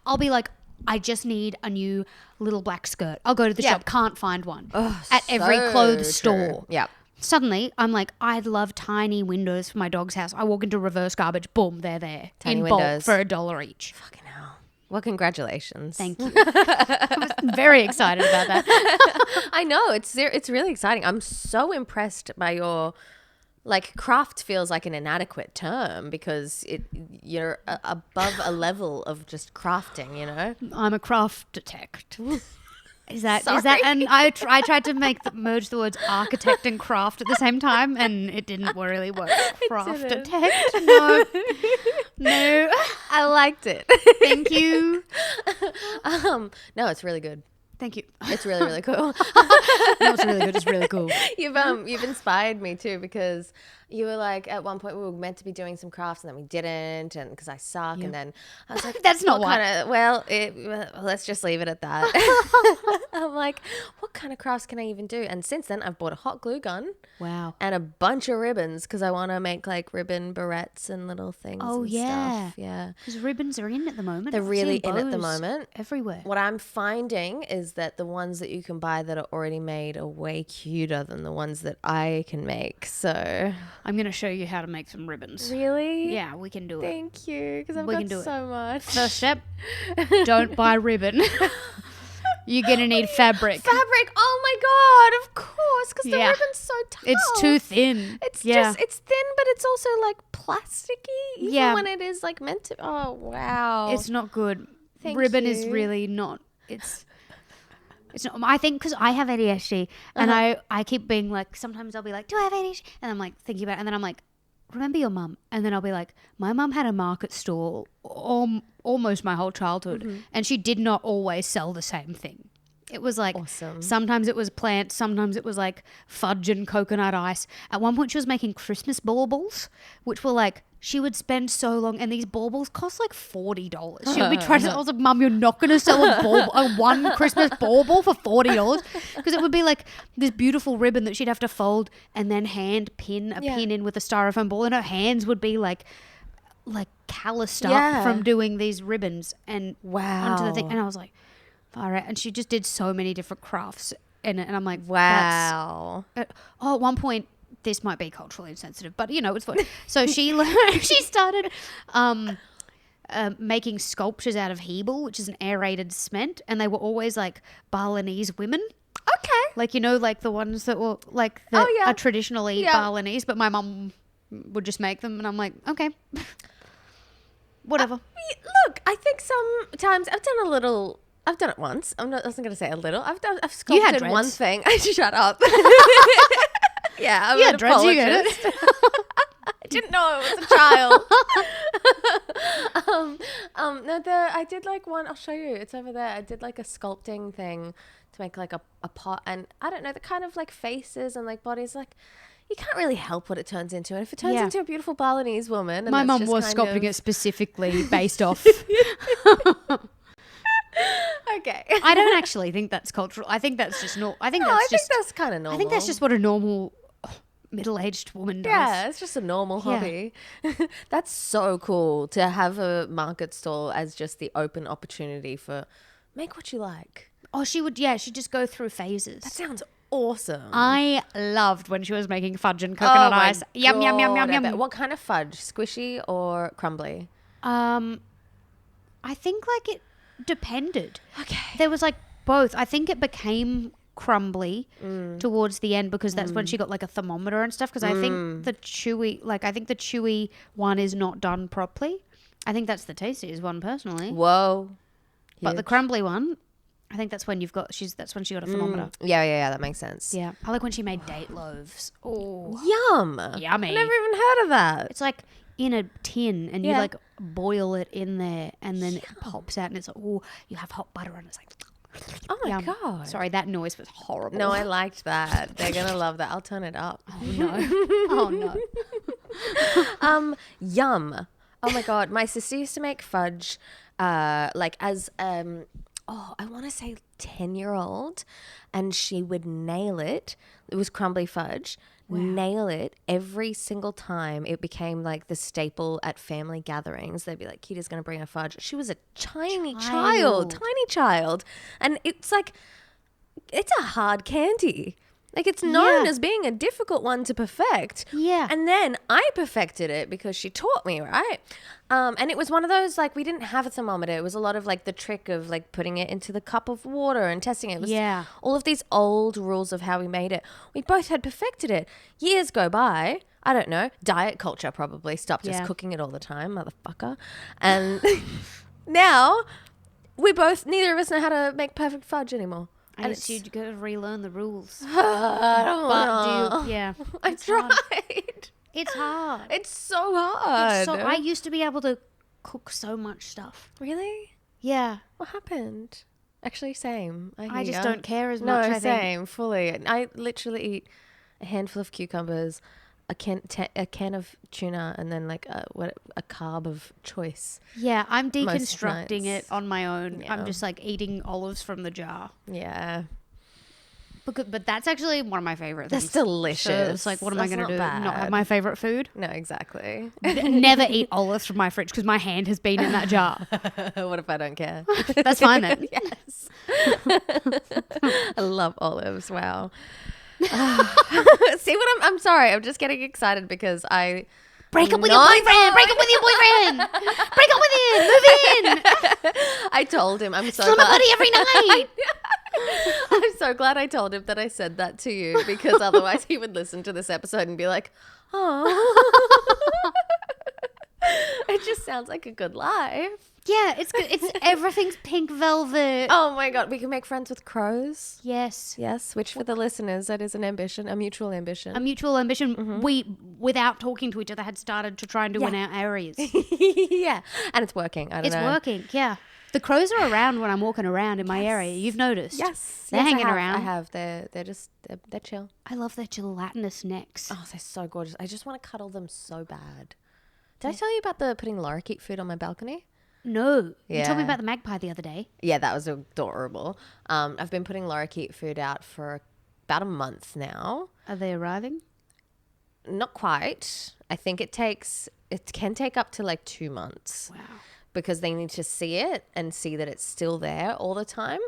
[SPEAKER 8] I'll be like, I just need a new little black skirt. I'll go to the
[SPEAKER 7] Yeah.
[SPEAKER 8] shop, can't find one at every clothes store.
[SPEAKER 7] Yeah.
[SPEAKER 8] Suddenly, I'm like, I'd love tiny windows for my dog's house. I walk into reverse garbage, boom, they're there.
[SPEAKER 7] Tiny
[SPEAKER 8] in bulk
[SPEAKER 7] windows.
[SPEAKER 8] for $1 each.
[SPEAKER 7] Fucking hell. Well, congratulations.
[SPEAKER 8] Thank you. I was very excited about that.
[SPEAKER 7] I know it's really exciting. I'm so impressed by your like craft feels like an inadequate term because you're above a level of just crafting, you know?
[SPEAKER 8] I'm a craft detect. Is that
[SPEAKER 7] Sorry.
[SPEAKER 8] and I tried to merge the words architect and craft at the same time, and it didn't really work. Craft
[SPEAKER 7] didn't.
[SPEAKER 8] detect? No.
[SPEAKER 7] I liked it.
[SPEAKER 8] Thank you.
[SPEAKER 7] No, it's really good.
[SPEAKER 8] Thank you.
[SPEAKER 7] It's really, really cool.
[SPEAKER 8] No, it's really good. It's really cool.
[SPEAKER 7] You've inspired me too because you were like at one point we were meant to be doing some crafts and then we didn't and because I suck and then I was like
[SPEAKER 8] That's not
[SPEAKER 7] what
[SPEAKER 8] why.
[SPEAKER 7] kind of let's just leave it at that. I'm like what kind of crafts can I even do? And since then I've bought a hot glue gun.
[SPEAKER 8] Wow.
[SPEAKER 7] And a bunch of ribbons because I want to make like ribbon barrettes and little things.
[SPEAKER 8] Oh,
[SPEAKER 7] and
[SPEAKER 8] yeah.
[SPEAKER 7] stuff. Yeah.
[SPEAKER 8] Because ribbons are in at the moment.
[SPEAKER 7] They're
[SPEAKER 8] I'm
[SPEAKER 7] really
[SPEAKER 8] seeing
[SPEAKER 7] in at the
[SPEAKER 8] bows
[SPEAKER 7] moment.
[SPEAKER 8] Everywhere.
[SPEAKER 7] What I'm finding is that the ones that you can buy that are already made are way cuter than the ones that I can make. So
[SPEAKER 8] I'm going to show you how to make some ribbons.
[SPEAKER 7] really,
[SPEAKER 8] Yeah, we can do it.
[SPEAKER 7] thank you because I've
[SPEAKER 8] We
[SPEAKER 7] got
[SPEAKER 8] can do it.
[SPEAKER 7] so much.
[SPEAKER 8] First step, don't buy ribbon. You're going to need fabric.
[SPEAKER 7] Fabric. Oh my god! Of course, because the
[SPEAKER 8] Yeah.
[SPEAKER 7] ribbon's so tough.
[SPEAKER 8] It's too thin.
[SPEAKER 7] It's
[SPEAKER 8] yeah.
[SPEAKER 7] just it's thin, but it's also like plasticky. Even
[SPEAKER 8] Yeah.
[SPEAKER 7] when it is like meant to. Oh wow!
[SPEAKER 8] It's not good.
[SPEAKER 7] Thank
[SPEAKER 8] Ribbon is
[SPEAKER 7] you.
[SPEAKER 8] really not. It's not. I think because I have ADHD and I keep being like, sometimes I'll be like, do I have ADHD? And I'm like thinking about it, and then I'm like, remember your mum? And then I'll be like, my mum had a market stall almost my whole childhood, and she did not always sell the same thing. It was like
[SPEAKER 7] Awesome.
[SPEAKER 8] sometimes it was plants, sometimes it was like fudge and coconut ice. At one point, she was making Christmas baubles, which were like she would spend so long, and these baubles cost like $40. She would be trying to. I was like, Mum, you're not going to sell one Christmas bauble for $40, because it would be like this beautiful ribbon that she'd have to fold and then hand pin a pin in with a styrofoam ball, and her hands would be like calloused up from doing these ribbons and onto the thing. And I was like, all right. And she just did so many different crafts in it, and I'm like,
[SPEAKER 7] wow.
[SPEAKER 8] At one point, this might be culturally insensitive, but it's fun. So she started making sculptures out of Hebel, which is an aerated cement, and they were always like Balinese women.
[SPEAKER 7] Okay.
[SPEAKER 8] Like, like the ones that were like are traditionally Balinese, but my mum would just make them, and I'm like, okay, whatever.
[SPEAKER 7] Look, I think sometimes I've done it once. I wasn't going to say a little. I've sculpted
[SPEAKER 8] dreads.
[SPEAKER 7] one thing. Shut up. Yeah, I'm
[SPEAKER 8] Yeah,
[SPEAKER 7] an
[SPEAKER 8] dreads, you get
[SPEAKER 7] apologist. I didn't know I was a child. No, I did like one. I'll show you. It's over there. I did like a sculpting thing to make like a pot, and I don't know, the kind of like faces and like bodies. Like, you can't really help what it turns into, and if it turns into a beautiful Balinese woman, and
[SPEAKER 8] My
[SPEAKER 7] that's
[SPEAKER 8] mum
[SPEAKER 7] just
[SPEAKER 8] was
[SPEAKER 7] kind
[SPEAKER 8] sculpting
[SPEAKER 7] of-
[SPEAKER 8] it specifically based off.
[SPEAKER 7] Okay.
[SPEAKER 8] I don't actually think that's cultural. I think that's just I think
[SPEAKER 7] that's kind of normal.
[SPEAKER 8] I think that's just what a normal middle-aged woman does.
[SPEAKER 7] Yeah, it's just a normal hobby. That's so cool to have a market stall as just the open opportunity for make what you like.
[SPEAKER 8] Oh, she'd just go through phases.
[SPEAKER 7] That sounds awesome.
[SPEAKER 8] I loved when she was making fudge and coconut ice. Yum, yum, yum, yum,
[SPEAKER 7] I bet.
[SPEAKER 8] yum.
[SPEAKER 7] What kind of fudge? Squishy or crumbly?
[SPEAKER 8] I think like it depended.
[SPEAKER 7] Okay.
[SPEAKER 8] There was like both. I think it became crumbly towards the end because that's when she got like a thermometer and stuff, because I think the chewy one is not done properly. I think that's the tastiest one personally.
[SPEAKER 7] Whoa.
[SPEAKER 8] But the
[SPEAKER 7] Huge.
[SPEAKER 8] crumbly one, I think that's when that's when she got a thermometer.
[SPEAKER 7] Yeah, that makes sense.
[SPEAKER 8] Yeah. I like when she made date loaves. Oh,
[SPEAKER 7] Yum.
[SPEAKER 8] yummy.
[SPEAKER 7] I never even heard of that.
[SPEAKER 8] It's like in a tin, and you like boil it in there, and then it pops out, and it's like, oh, you have hot butter, and it's like,
[SPEAKER 7] Oh my
[SPEAKER 8] yum.
[SPEAKER 7] God.
[SPEAKER 8] Sorry, that noise was horrible.
[SPEAKER 7] No, I liked that. They're going to love that. I'll turn it up.
[SPEAKER 8] Oh no.
[SPEAKER 7] Yum. Oh my God. My sister used to make fudge like as I want to say 10-year-old, and she would nail it. It was crumbly fudge. Nail it every single time. It became like the staple at family gatherings. They'd be like, Kita's going to bring a fudge. She was a tiny child. And it's like, it's a hard candy. Like, it's known as being a difficult one to perfect.
[SPEAKER 8] Yeah.
[SPEAKER 7] And then I perfected it because she taught me, right? And it was one of those, like, we didn't have a thermometer. It was a lot of, like, the trick of, like, putting it into the cup of water and testing it. It was all of these old rules of how we made it. We both had perfected it. Years go by. I don't know. Diet culture probably stopped us cooking it all the time, motherfucker. And now neither of us know how to make perfect fudge anymore.
[SPEAKER 8] And you'd go to relearn the rules.
[SPEAKER 7] I don't know. I tried.
[SPEAKER 8] It's hard.
[SPEAKER 7] It's so hard.
[SPEAKER 8] I used to be able to cook so much stuff.
[SPEAKER 7] Really?
[SPEAKER 8] Yeah.
[SPEAKER 7] What happened? Actually, same.
[SPEAKER 8] I just don't care as
[SPEAKER 7] No,
[SPEAKER 8] much, I think.
[SPEAKER 7] same. Fully. I literally eat a handful of cucumbers, a can of tuna, and then like a carb of choice.
[SPEAKER 8] Yeah, I'm
[SPEAKER 7] Most
[SPEAKER 8] deconstructing
[SPEAKER 7] nights.
[SPEAKER 8] it on my own.
[SPEAKER 7] Yeah.
[SPEAKER 8] I'm just like eating olives from the jar.
[SPEAKER 7] Yeah.
[SPEAKER 8] But that's actually one of my favorite things.
[SPEAKER 7] That's delicious.
[SPEAKER 8] So it's like, what am I
[SPEAKER 7] That's
[SPEAKER 8] going to do?
[SPEAKER 7] not
[SPEAKER 8] Not have
[SPEAKER 7] bad.
[SPEAKER 8] my favorite food?
[SPEAKER 7] No, exactly.
[SPEAKER 8] Never eat olives from my fridge because my hand has been in that jar.
[SPEAKER 7] What if I don't care?
[SPEAKER 8] That's fine then.
[SPEAKER 7] Yes. I love olives. Wow. See what I'm sorry. I'm just getting excited because I
[SPEAKER 8] Break up with your boyfriend. Break up with your boyfriend. Break up with him. Move in.
[SPEAKER 7] I told him I'm so
[SPEAKER 8] Fill my
[SPEAKER 7] glad.
[SPEAKER 8] body every night.
[SPEAKER 7] I'm so glad I told him that I said that to you, because otherwise he would listen to this episode and be like, oh. It just sounds like a good life.
[SPEAKER 8] Yeah, it's good. It's everything's pink velvet.
[SPEAKER 7] Oh my God, we can make friends with crows.
[SPEAKER 8] Yes.
[SPEAKER 7] Yes, which for the listeners, that is an ambition, a mutual ambition.
[SPEAKER 8] A mutual ambition. We, without talking to each other, had started to try and do in our areas.
[SPEAKER 7] Yeah, and it's working. I don't know.
[SPEAKER 8] It's working, yeah. The crows are around when I'm walking around in my area. You've noticed.
[SPEAKER 7] Yes,
[SPEAKER 8] They're hanging around.
[SPEAKER 7] I have. They're chill.
[SPEAKER 8] I love their gelatinous necks.
[SPEAKER 7] Oh, they're so gorgeous. I just want to cuddle them so bad. Did I tell you about the putting lorikeet food on my balcony?
[SPEAKER 8] No. You told me
[SPEAKER 7] Yeah.
[SPEAKER 8] about the magpie the other day.
[SPEAKER 7] Yeah, that was adorable. I've been putting lorikeet food out for about a month now.
[SPEAKER 8] Are they arriving?
[SPEAKER 7] Not quite. I think it can take up to like 2 months.
[SPEAKER 8] Wow.
[SPEAKER 7] Because they need to see it and see that it's still there all the time.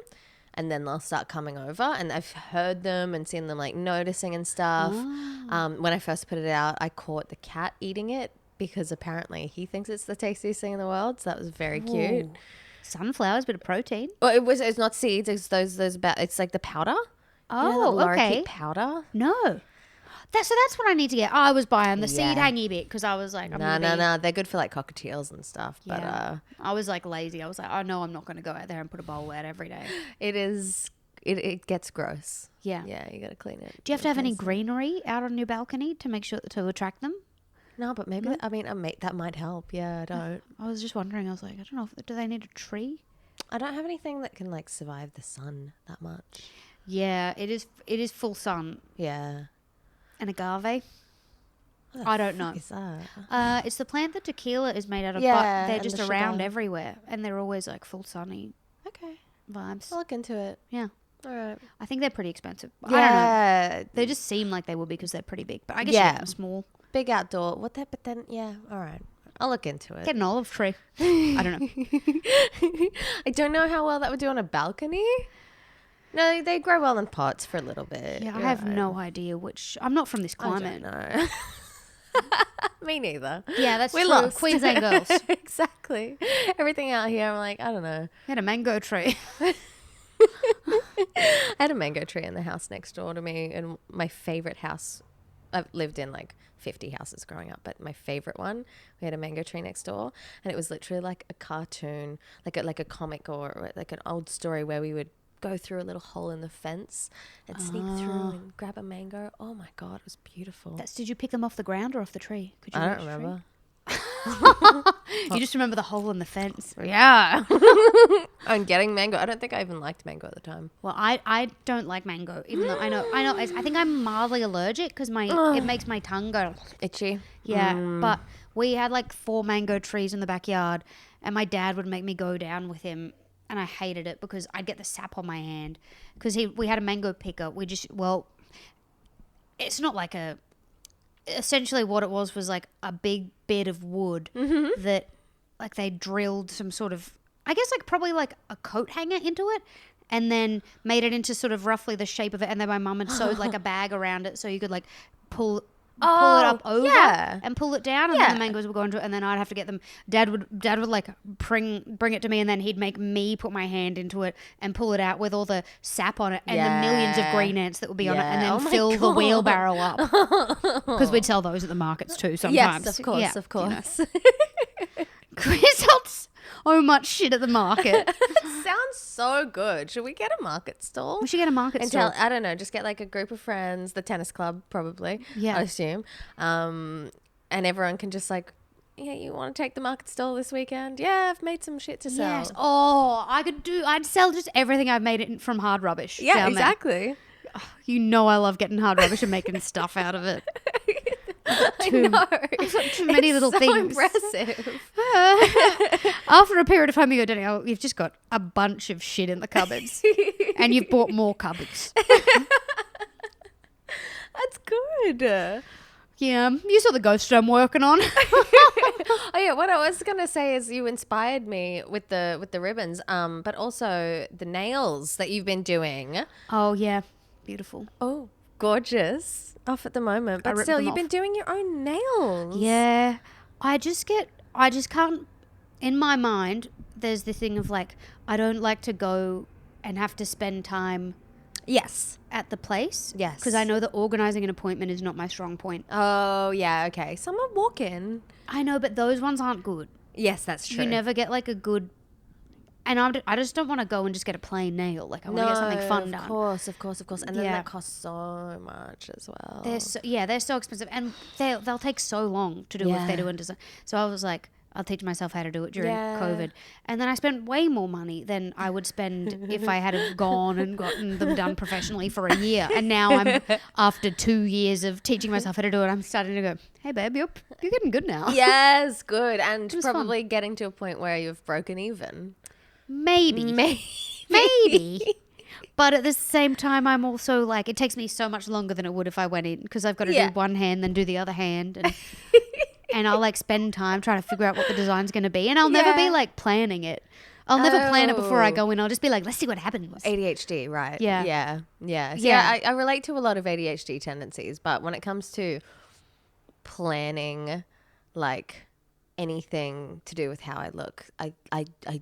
[SPEAKER 7] And then they'll start coming over. And I've heard them and seen them like noticing and stuff. When I first put it out, I caught the cat eating it because apparently he thinks it's the tastiest thing in the world. So that was very cute.
[SPEAKER 8] Ooh. Sunflowers, bit of protein.
[SPEAKER 7] Well, it's not seeds. It's it's like the powder.
[SPEAKER 8] Oh,
[SPEAKER 7] the
[SPEAKER 8] okay.
[SPEAKER 7] lorikeet powder.
[SPEAKER 8] No. That's what I need to get. I was buying the
[SPEAKER 7] Yeah.
[SPEAKER 8] seed hangy bit because I was like,
[SPEAKER 7] No. They're good for like cockatiels and stuff. But
[SPEAKER 8] Yeah. I was like lazy. I was like, oh no, I'm not going to go out there and put a bowl out every day.
[SPEAKER 7] it gets gross.
[SPEAKER 8] Yeah.
[SPEAKER 7] Yeah, you got to clean it.
[SPEAKER 8] Do you have to have any greenery out on your balcony to make sure to attract them?
[SPEAKER 7] No, but maybe that might help. Yeah, I don't.
[SPEAKER 8] I was just wondering. I was like, I don't know. Do they need a tree?
[SPEAKER 7] I don't have anything that can like survive the sun that much.
[SPEAKER 8] Yeah, it is full sun.
[SPEAKER 7] Yeah.
[SPEAKER 8] An agave.
[SPEAKER 7] What the
[SPEAKER 8] I don't know.
[SPEAKER 7] fuck is that?
[SPEAKER 8] It's the plant that tequila is made out of,
[SPEAKER 7] Yeah,
[SPEAKER 8] but they're
[SPEAKER 7] and
[SPEAKER 8] just
[SPEAKER 7] the
[SPEAKER 8] around
[SPEAKER 7] sugar.
[SPEAKER 8] everywhere, and they're always like full sunny
[SPEAKER 7] Okay,
[SPEAKER 8] vibes.
[SPEAKER 7] I'll look into it.
[SPEAKER 8] Yeah,
[SPEAKER 7] All right.
[SPEAKER 8] I think they're pretty expensive. I don't know.
[SPEAKER 7] Yeah,
[SPEAKER 8] They just seem like they would be because they're pretty big, but I guess
[SPEAKER 7] Yeah.
[SPEAKER 8] you get them small.
[SPEAKER 7] big outdoor. What that? But then, yeah. All right. I'll look into it.
[SPEAKER 8] Get an olive tree. I don't know.
[SPEAKER 7] I don't know how well that would do on a balcony. No, they grow well in pots for a little bit.
[SPEAKER 8] Yeah, I have no idea which. I'm not from this
[SPEAKER 7] I don't
[SPEAKER 8] climate.
[SPEAKER 7] know. Me neither.
[SPEAKER 8] Yeah, that's
[SPEAKER 7] We're
[SPEAKER 8] true.
[SPEAKER 7] lost.
[SPEAKER 8] Queensland girls.
[SPEAKER 7] Exactly. Everything out here, I'm like, I don't know.
[SPEAKER 8] I had a mango tree.
[SPEAKER 7] I had a mango tree in the house next door to me, and my favorite house. I've lived in like 50 houses growing up, but my favorite one, we had a mango tree next door, and it was literally like a cartoon, like a comic or like an old story where we would go through a little hole in the fence and sneak through and grab a mango. Oh my god, it was beautiful.
[SPEAKER 8] Did you pick them off the ground or off the tree? Could you
[SPEAKER 7] I don't
[SPEAKER 8] reach the tree?
[SPEAKER 7] remember.
[SPEAKER 8] You just remember the hole in the fence. Yeah.
[SPEAKER 7] I'm getting mango. I don't think I even liked mango at the time.
[SPEAKER 8] Well, I don't like mango, even though I know. I think I'm mildly allergic because it makes my tongue go.
[SPEAKER 7] Itchy.
[SPEAKER 8] Yeah, but we had like 4 mango trees in the backyard, and my dad would make me go down with him, and I hated it because I'd get the sap on my hand because we had a mango picker. It's not like a. Essentially, what it was like a big bed of wood that, like, they drilled some sort of, I guess, like probably like a coat hanger into it, and then made it into sort of roughly the shape of it. And then my mum had sewed like a bag around it so you could like pull it up over and pull it down, and then the mangoes would go into it, and then I'd have to get them. Dad would like bring it to me, and then he'd make me put my hand into it and pull it out with all the sap on it and the millions of green ants that would be on it, and then fill the wheelbarrow up because we'd sell those at the markets too sometimes.
[SPEAKER 7] Yes, of course,
[SPEAKER 8] Yeah,
[SPEAKER 7] of course.
[SPEAKER 8] Chris sells so much shit at the market.
[SPEAKER 7] Sounds so good. Should we get a market stall?
[SPEAKER 8] We should get a market
[SPEAKER 7] and
[SPEAKER 8] stall.
[SPEAKER 7] I don't know, just get like a group of friends, the tennis club probably.
[SPEAKER 8] Yeah.
[SPEAKER 7] I assume. And everyone can just like, yeah, you want to take the market stall this weekend? Yeah, I've made some shit to sell.
[SPEAKER 8] Yes. Oh, I'd sell just everything I've made it from hard rubbish.
[SPEAKER 7] Yeah,
[SPEAKER 8] down there.
[SPEAKER 7] exactly.
[SPEAKER 8] You know I love getting hard rubbish and making stuff out of it.
[SPEAKER 7] I know.
[SPEAKER 8] I've got too many little
[SPEAKER 7] so
[SPEAKER 8] things.
[SPEAKER 7] impressive.
[SPEAKER 8] After a period of time, you go, Danielle, you've just got a bunch of shit in the cupboards, and you've bought more cupboards.
[SPEAKER 7] That's good.
[SPEAKER 8] Yeah, you saw the ghost I'm working on.
[SPEAKER 7] Oh yeah, what I was gonna say is you inspired me with the ribbons, but also the nails that you've been doing.
[SPEAKER 8] Oh yeah, beautiful.
[SPEAKER 7] Oh, gorgeous. Off at the moment,
[SPEAKER 8] I
[SPEAKER 7] but
[SPEAKER 8] ripped
[SPEAKER 7] still,
[SPEAKER 8] them
[SPEAKER 7] you've
[SPEAKER 8] off.
[SPEAKER 7] been doing your own nails.
[SPEAKER 8] Yeah, I just can't. In my mind, there's the thing of like, I don't like to go and have to spend time.
[SPEAKER 7] Yes.
[SPEAKER 8] At the place.
[SPEAKER 7] Yes.
[SPEAKER 8] Because I know that organising an appointment is not my strong point.
[SPEAKER 7] Oh yeah. Okay. Someone walk in.
[SPEAKER 8] I know, but those ones aren't good.
[SPEAKER 7] Yes, that's true.
[SPEAKER 8] You never get like a good. And I just don't want to go and just get a plain nail. Like I want to get something fun done.
[SPEAKER 7] Of course. And then
[SPEAKER 8] Yeah.
[SPEAKER 7] that costs so much as well.
[SPEAKER 8] They're so expensive, and they'll take so long to do if they do in design. So I was like, I'll teach myself how to do it during
[SPEAKER 7] Yeah.
[SPEAKER 8] COVID. And then I spent way more money than I would spend if I had have gone and gotten them done professionally for a year. And now I'm, after 2 years of teaching myself how to do it, I'm starting to go, hey, babe, you're getting good now.
[SPEAKER 7] Yes, good. And
[SPEAKER 8] was
[SPEAKER 7] probably getting to a point where you've broken even.
[SPEAKER 8] Maybe. Maybe. But at the same time, I'm also like, it takes me so much longer than it would if I went in because I've got to
[SPEAKER 7] Yeah.
[SPEAKER 8] do one hand, then do the other hand. And, and I'll like spend time trying to figure out what the design's going to be. And I'll never be
[SPEAKER 7] Yeah.
[SPEAKER 8] like planning it. I'll never plan it before I
[SPEAKER 7] Oh.
[SPEAKER 8] go in. I'll just be like, let's see what happens.
[SPEAKER 7] ADHD, right?
[SPEAKER 8] Yeah.
[SPEAKER 7] Yeah. Yeah. So
[SPEAKER 8] Yeah.
[SPEAKER 7] I relate to a lot of ADHD tendencies, but when it comes to planning, like anything to do with how I look, I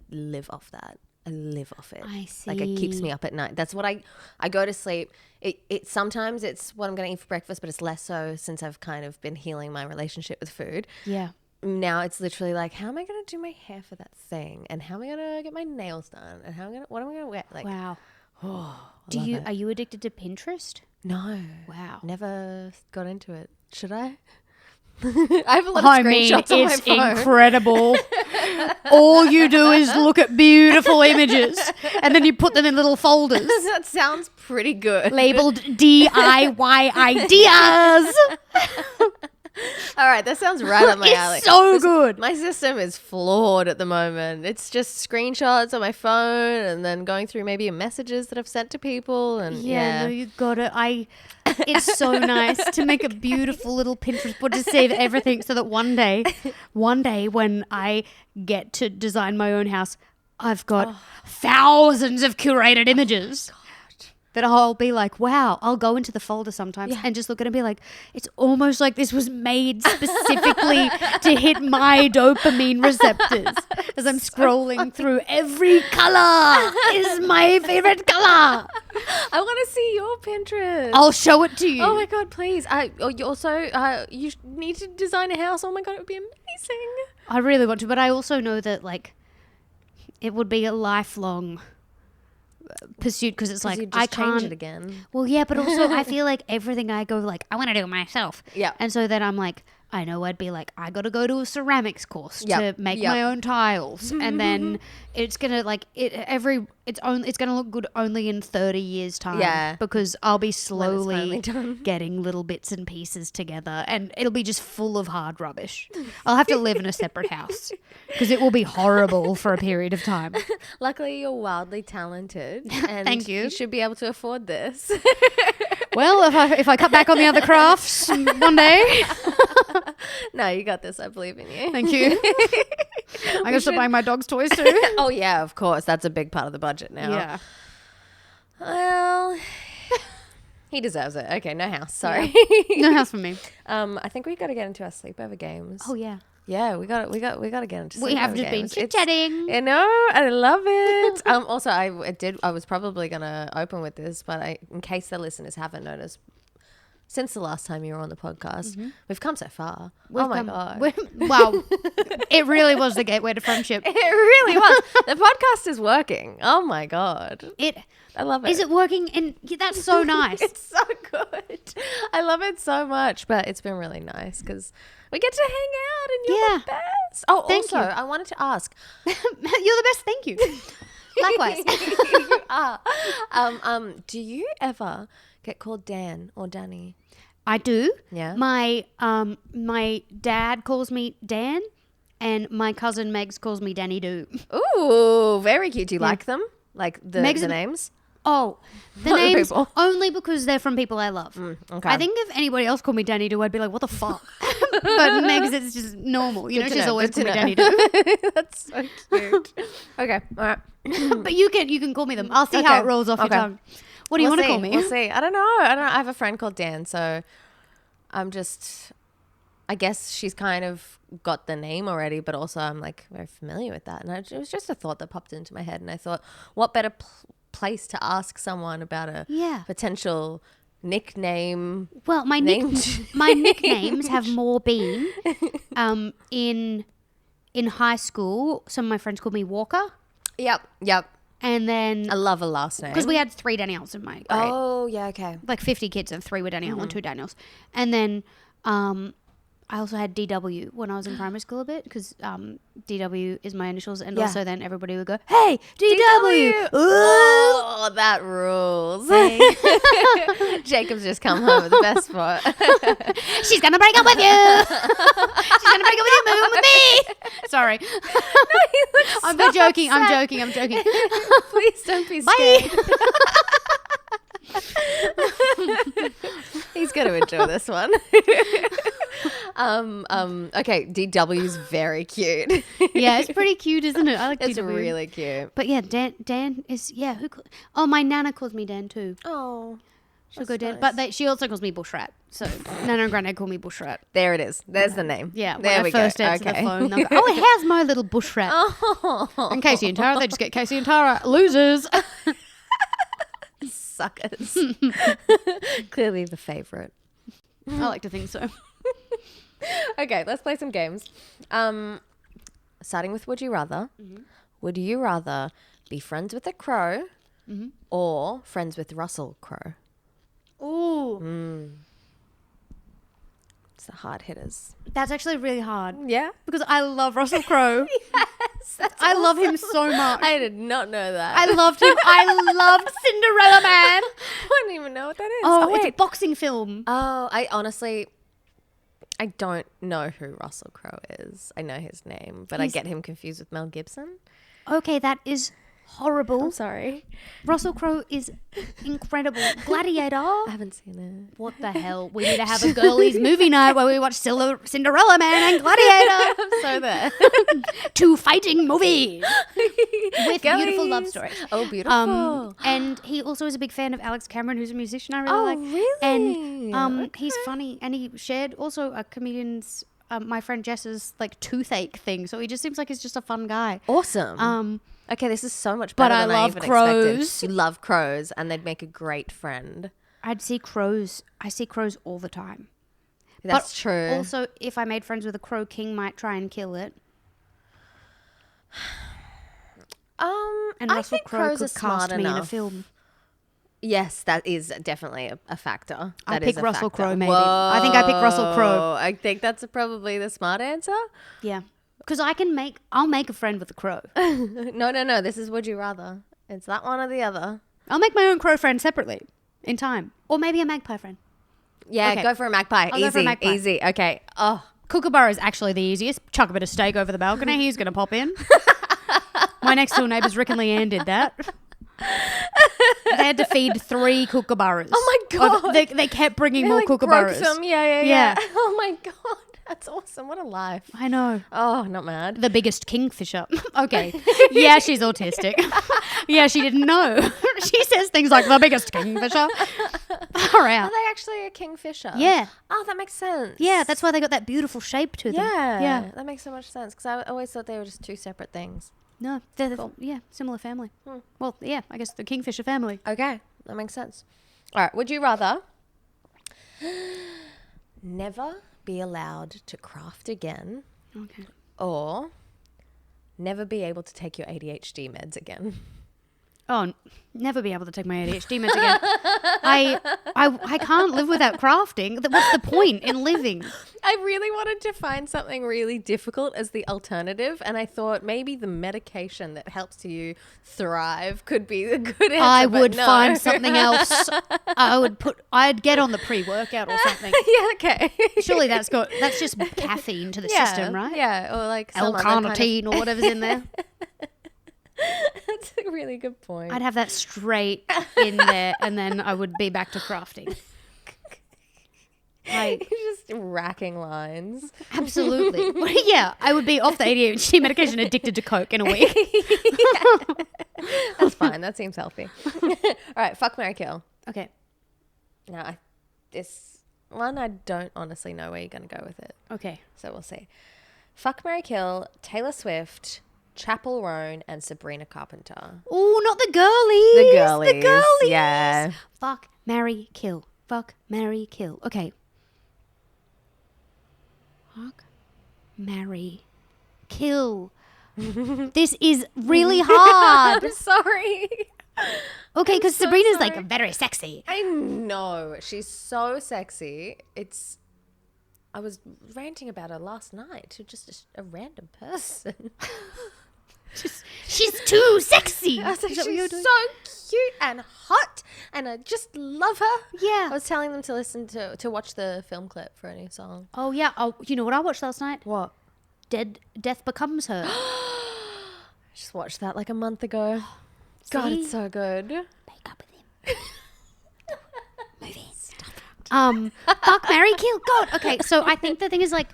[SPEAKER 7] live off that. I live off it.
[SPEAKER 8] I
[SPEAKER 7] Like it keeps
[SPEAKER 8] see.
[SPEAKER 7] me up at night. That's what I go to sleep. It sometimes it's what I'm going to eat for breakfast, but it's less so since I've kind of been healing my relationship with food.
[SPEAKER 8] Yeah.
[SPEAKER 7] Now it's literally like, how am I going to do my hair for that thing? And how am I going to get my nails done? And what am I going to wear? Like,
[SPEAKER 8] Wow.
[SPEAKER 7] oh,
[SPEAKER 8] Are you addicted to Pinterest?
[SPEAKER 7] no.
[SPEAKER 8] Wow.
[SPEAKER 7] Never got into it. Should I? I have a lot of screenshots on my phone.
[SPEAKER 8] incredible. All you do is look at beautiful images and then you put them in little folders
[SPEAKER 7] That sounds pretty good.
[SPEAKER 8] labeled DIY ideas.
[SPEAKER 7] All right, that sounds right up my alley.
[SPEAKER 8] It's so good.
[SPEAKER 7] My system is flawed at the moment. It's just screenshots on my phone and then going through maybe messages that I've sent to people. And
[SPEAKER 8] No, you got it. It's so nice to make a beautiful little Pinterest board to save everything so that one day when I get to design my own house, I've got thousands of curated images. That I'll be like, wow, I'll go into the folder sometimes and just look at it and be like, it's almost like this was made specifically to hit my dopamine receptors as I'm scrolling through every color is my favorite color.
[SPEAKER 7] I want to see your Pinterest.
[SPEAKER 8] I'll show it to you.
[SPEAKER 7] Oh my God, please. You also, you need to design a house. Oh my God, it would be amazing.
[SPEAKER 8] I really want to, but I also know that like it would be a lifelong pursuit because it's like
[SPEAKER 7] you just
[SPEAKER 8] I
[SPEAKER 7] change
[SPEAKER 8] can't
[SPEAKER 7] it again.
[SPEAKER 8] Well, yeah, but also I feel like everything I go like I want to do it myself.
[SPEAKER 7] Yeah.
[SPEAKER 8] And so then I'm like, I know I'd be like, I got to go to a ceramics course
[SPEAKER 7] Yep.
[SPEAKER 8] to make
[SPEAKER 7] Yep.
[SPEAKER 8] my own tiles, and then it's gonna like it's gonna look good only in 30 years time.
[SPEAKER 7] Yeah.
[SPEAKER 8] Because I'll be
[SPEAKER 7] finally
[SPEAKER 8] slowly
[SPEAKER 7] done.
[SPEAKER 8] getting little bits and pieces together, and it'll be just full of hard rubbish. I'll have to live in a separate house because it will be horrible for a period of time.
[SPEAKER 7] Luckily, you're wildly talented. And
[SPEAKER 8] Thank you.
[SPEAKER 7] You should be able to afford this.
[SPEAKER 8] Well, if I cut back on the other crafts one day.
[SPEAKER 7] No, you got this. I believe in you.
[SPEAKER 8] Thank you. I'm going to start buying my dog's toys too.
[SPEAKER 7] Oh, yeah, of course. That's a big part of the budget now.
[SPEAKER 8] Yeah.
[SPEAKER 7] Well, he deserves it. Okay, no house. Sorry.
[SPEAKER 8] No house for me.
[SPEAKER 7] I think we got to get into our sleepover games.
[SPEAKER 8] Oh, yeah.
[SPEAKER 7] Yeah, we got to get into.
[SPEAKER 8] We have
[SPEAKER 7] sleepover
[SPEAKER 8] just been
[SPEAKER 7] games.
[SPEAKER 8] chit-chatting.
[SPEAKER 7] You know, I love it. Also, I was probably gonna open with this, but in case the listeners haven't noticed, since the last time you were on the podcast, we've come so far. Oh my God.
[SPEAKER 8] Wow. It really was the gateway to friendship.
[SPEAKER 7] It really was. The podcast is working. Oh my God. I love it.
[SPEAKER 8] Is it working? And that's so nice.
[SPEAKER 7] It's so good. I love it so much, but it's been really nice because we get to hang out and you're the best. Oh,
[SPEAKER 8] Thank
[SPEAKER 7] also,
[SPEAKER 8] you.
[SPEAKER 7] I wanted to ask.
[SPEAKER 8] You're the best. Thank you. Likewise.
[SPEAKER 7] You are. Do you ever get called Dan or Danny?
[SPEAKER 8] I do.
[SPEAKER 7] Yeah.
[SPEAKER 8] My dad calls me Dan, and my cousin Megs calls me Danny Doo.
[SPEAKER 7] Ooh, very cute. Do you like them? Like the
[SPEAKER 8] Meg's-
[SPEAKER 7] names?
[SPEAKER 8] Oh, the
[SPEAKER 7] Not the
[SPEAKER 8] names
[SPEAKER 7] people.
[SPEAKER 8] only because they're from people I love.
[SPEAKER 7] Okay.
[SPEAKER 8] I think if anybody else called me Danny Doo, I'd be like, what the fuck? But Megs, it's just normal. You know,
[SPEAKER 7] Good to
[SPEAKER 8] she's
[SPEAKER 7] know,
[SPEAKER 8] always
[SPEAKER 7] good
[SPEAKER 8] called me
[SPEAKER 7] to know.
[SPEAKER 8] Danny Doo.
[SPEAKER 7] That's so cute. Okay. All right.
[SPEAKER 8] But you can call me them. I'll see how it rolls off your tongue. What do you want to call me?
[SPEAKER 7] We'll see. I don't know. I have a friend called Dan, so I guess she's kind of got the name already, but also I'm like very familiar with that. And it was just a thought that popped into my head, and I thought, what better place to ask someone about a potential nickname?
[SPEAKER 8] Well, my nicknames have more been in high school. Some of my friends called me Walker,
[SPEAKER 7] Yep.
[SPEAKER 8] and then
[SPEAKER 7] I love a last name.
[SPEAKER 8] because we had 3 Danielles in my grade.
[SPEAKER 7] Oh, yeah, okay.
[SPEAKER 8] Like 50 kids and 3 were Danielle and 2 Daniels. And then I also had DW when I was in primary school a bit because DW is my initials, and
[SPEAKER 7] Yeah.
[SPEAKER 8] also then everybody would go, "Hey, DW!"
[SPEAKER 7] Oh, that rules. Jacob's just come home with the best spot.
[SPEAKER 8] She's gonna break up with you. She's gonna break up with you, moving with me. Sorry, I'm joking. I'm joking. I'm joking.
[SPEAKER 7] Please don't be
[SPEAKER 8] Bye.
[SPEAKER 7] scared. He's going to enjoy this one. Okay, DW's very cute.
[SPEAKER 8] Yeah, it's pretty cute, isn't it? I like
[SPEAKER 7] It's
[SPEAKER 8] DW.
[SPEAKER 7] really cute.
[SPEAKER 8] But yeah, Dan is oh, my nana calls me Dan too.
[SPEAKER 7] Oh,
[SPEAKER 8] She'll go Dan, but she also calls me Bushrat. So Nana and Granddad call me Bushrat.
[SPEAKER 7] there it is. There's the name.
[SPEAKER 8] Yeah,
[SPEAKER 7] there
[SPEAKER 8] when
[SPEAKER 7] we
[SPEAKER 8] I first
[SPEAKER 7] go.
[SPEAKER 8] answer the
[SPEAKER 7] Okay.
[SPEAKER 8] phone, they'll go, "Oh, how's my little Bushrat?"
[SPEAKER 7] Oh,
[SPEAKER 8] And Casey and Tara, they just get Casey and Tara losers.
[SPEAKER 7] suckers. Clearly the favorite.
[SPEAKER 8] I like to think so.
[SPEAKER 7] Okay, let's play some games. Starting with Would You Rather. Would you rather be friends with a crow or friends with Russell Crowe?
[SPEAKER 8] Ooh,
[SPEAKER 7] It's the hard hitters.
[SPEAKER 8] that's actually really hard
[SPEAKER 7] Yeah?
[SPEAKER 8] because I love Russell Crowe.
[SPEAKER 7] Yes, that's
[SPEAKER 8] I love him so much.
[SPEAKER 7] I did not know that.
[SPEAKER 8] I loved him. I loved Cinderella Man.
[SPEAKER 7] I don't even know what that is.
[SPEAKER 8] Oh, it's a
[SPEAKER 7] wait.
[SPEAKER 8] boxing film.
[SPEAKER 7] Oh, I honestly, I don't know who Russell Crowe is. I know his name, but I
[SPEAKER 8] He's-
[SPEAKER 7] get him confused with Mel Gibson.
[SPEAKER 8] Okay, that is horrible.
[SPEAKER 7] I'm sorry.
[SPEAKER 8] Russell Crowe is incredible. Gladiator.
[SPEAKER 7] I haven't seen it.
[SPEAKER 8] What the hell? We need to have a girlies movie night where we watch Cinderella Man and Gladiator.
[SPEAKER 7] I'm so there.
[SPEAKER 8] Two fighting movies with beautiful love
[SPEAKER 7] Girlies.
[SPEAKER 8] stories.
[SPEAKER 7] Oh, beautiful.
[SPEAKER 8] And he also is a big fan of Alex Cameron, who's a musician I really like.
[SPEAKER 7] really?
[SPEAKER 8] And he's funny. And he shared also a comedian's, my friend Jess's, like, toothache thing. So he just seems like he's just a fun guy.
[SPEAKER 7] Awesome. Okay, this is so much
[SPEAKER 8] But
[SPEAKER 7] better
[SPEAKER 8] I
[SPEAKER 7] than I
[SPEAKER 8] love
[SPEAKER 7] even
[SPEAKER 8] crows.
[SPEAKER 7] expected. You love crows, and they'd make a great friend.
[SPEAKER 8] I'd see crows. I see crows all the time.
[SPEAKER 7] That's
[SPEAKER 8] But
[SPEAKER 7] true.
[SPEAKER 8] Also, if I made friends with a crow, King might try and kill it. And
[SPEAKER 7] I
[SPEAKER 8] Russell
[SPEAKER 7] think
[SPEAKER 8] Crowe
[SPEAKER 7] crows
[SPEAKER 8] could
[SPEAKER 7] are smart
[SPEAKER 8] cast me in a
[SPEAKER 7] enough.
[SPEAKER 8] film.
[SPEAKER 7] Yes, that is definitely a factor.
[SPEAKER 8] I
[SPEAKER 7] That is
[SPEAKER 8] pick
[SPEAKER 7] a
[SPEAKER 8] Russell
[SPEAKER 7] factor.
[SPEAKER 8] Crowe, maybe. I think I pick Russell Crowe.
[SPEAKER 7] Whoa, I think that's probably the smart answer.
[SPEAKER 8] Yeah. Because I'll make a friend with a crow.
[SPEAKER 7] No. This is Would You Rather. It's that one or the other.
[SPEAKER 8] I'll make my own crow friend separately in time. Or maybe a magpie friend.
[SPEAKER 7] Yeah,
[SPEAKER 8] Okay.
[SPEAKER 7] go for a magpie.
[SPEAKER 8] I'll
[SPEAKER 7] easy,
[SPEAKER 8] go for a magpie.
[SPEAKER 7] easy. Okay. Oh,
[SPEAKER 8] Kookaburra is actually the easiest. Chuck a bit of steak over the balcony. He's going to pop in. My next door neighbours, Rick and Leanne, did that. They had to feed 3 kookaburras.
[SPEAKER 7] Oh my God.
[SPEAKER 8] They kept bringing
[SPEAKER 7] they
[SPEAKER 8] more
[SPEAKER 7] like
[SPEAKER 8] kookaburras.
[SPEAKER 7] broke them. Yeah.
[SPEAKER 8] Yeah.
[SPEAKER 7] Oh my God, that's awesome. What a life.
[SPEAKER 8] I know.
[SPEAKER 7] Oh, not mad.
[SPEAKER 8] The biggest kingfisher. Okay. Yeah, she's autistic. Yeah, she didn't know. She says things like the biggest kingfisher. Far
[SPEAKER 7] Are
[SPEAKER 8] out.
[SPEAKER 7] they actually a kingfisher?
[SPEAKER 8] Yeah.
[SPEAKER 7] Oh, that makes sense.
[SPEAKER 8] Yeah, that's why they got that beautiful shape to them.
[SPEAKER 7] Yeah.
[SPEAKER 8] Yeah.
[SPEAKER 7] That makes so much sense because I always thought they were just two separate things.
[SPEAKER 8] No, they're yeah, similar family. Well, yeah, I guess the kingfisher family.
[SPEAKER 7] Okay, that makes sense. All right, would you rather never be allowed to craft again
[SPEAKER 8] Okay.
[SPEAKER 7] or never be able to take your ADHD meds again?
[SPEAKER 8] Oh, never be able to take my ADHD meds again. I can't live without crafting. What's the point in living?
[SPEAKER 7] I really wanted to find something really difficult as the alternative, and I thought maybe the medication that helps you thrive could be a good answer.
[SPEAKER 8] I
[SPEAKER 7] but
[SPEAKER 8] would
[SPEAKER 7] no.
[SPEAKER 8] find something else. I'd get on the pre-workout or something.
[SPEAKER 7] Yeah, okay.
[SPEAKER 8] Surely that's just caffeine to the system, right?
[SPEAKER 7] Yeah, or like some other kind of-
[SPEAKER 8] L-carnitine or whatever's in there.
[SPEAKER 7] That's a really good point.
[SPEAKER 8] I'd have that straight in there, and then I would be back to crafting.
[SPEAKER 7] You're just racking lines.
[SPEAKER 8] Absolutely. Yeah, I would be off the ADHD medication, addicted to Coke in a week.
[SPEAKER 7] That's fine. That seems healthy. All right, fuck, marry, kill.
[SPEAKER 8] Okay.
[SPEAKER 7] Now, this one, I don't honestly know where you're going to go with it.
[SPEAKER 8] Okay.
[SPEAKER 7] So we'll see. Fuck, marry, kill, Taylor Swift, Chapel Roan, and Sabrina Carpenter.
[SPEAKER 8] Oh, not the girlies.
[SPEAKER 7] The girlies.
[SPEAKER 8] The girlies.
[SPEAKER 7] Yeah.
[SPEAKER 8] Fuck, marry, kill. Fuck, marry, kill. Okay. Fuck, marry, kill. This is really hard.
[SPEAKER 7] I'm sorry.
[SPEAKER 8] Okay, because
[SPEAKER 7] so
[SPEAKER 8] Sabrina's
[SPEAKER 7] sorry.
[SPEAKER 8] like very sexy.
[SPEAKER 7] I know. She's so sexy. It's... I was ranting about her last night to just a random person.
[SPEAKER 8] She's too sexy.
[SPEAKER 7] I was like,
[SPEAKER 8] Is that what you're
[SPEAKER 7] she's
[SPEAKER 8] doing?
[SPEAKER 7] so cute and hot, and I just love her.
[SPEAKER 8] Yeah.
[SPEAKER 7] I was telling them to listen to watch the film clip for a new song.
[SPEAKER 8] Oh yeah. Oh, you know what I watched last night?
[SPEAKER 7] What?
[SPEAKER 8] Death Becomes Her.
[SPEAKER 7] I just watched that like a month ago. God,
[SPEAKER 8] See?
[SPEAKER 7] it's so good.
[SPEAKER 8] Make up with him. Movie. Stop it. Fuck, marry, kill. God. Okay, so I think the thing is like,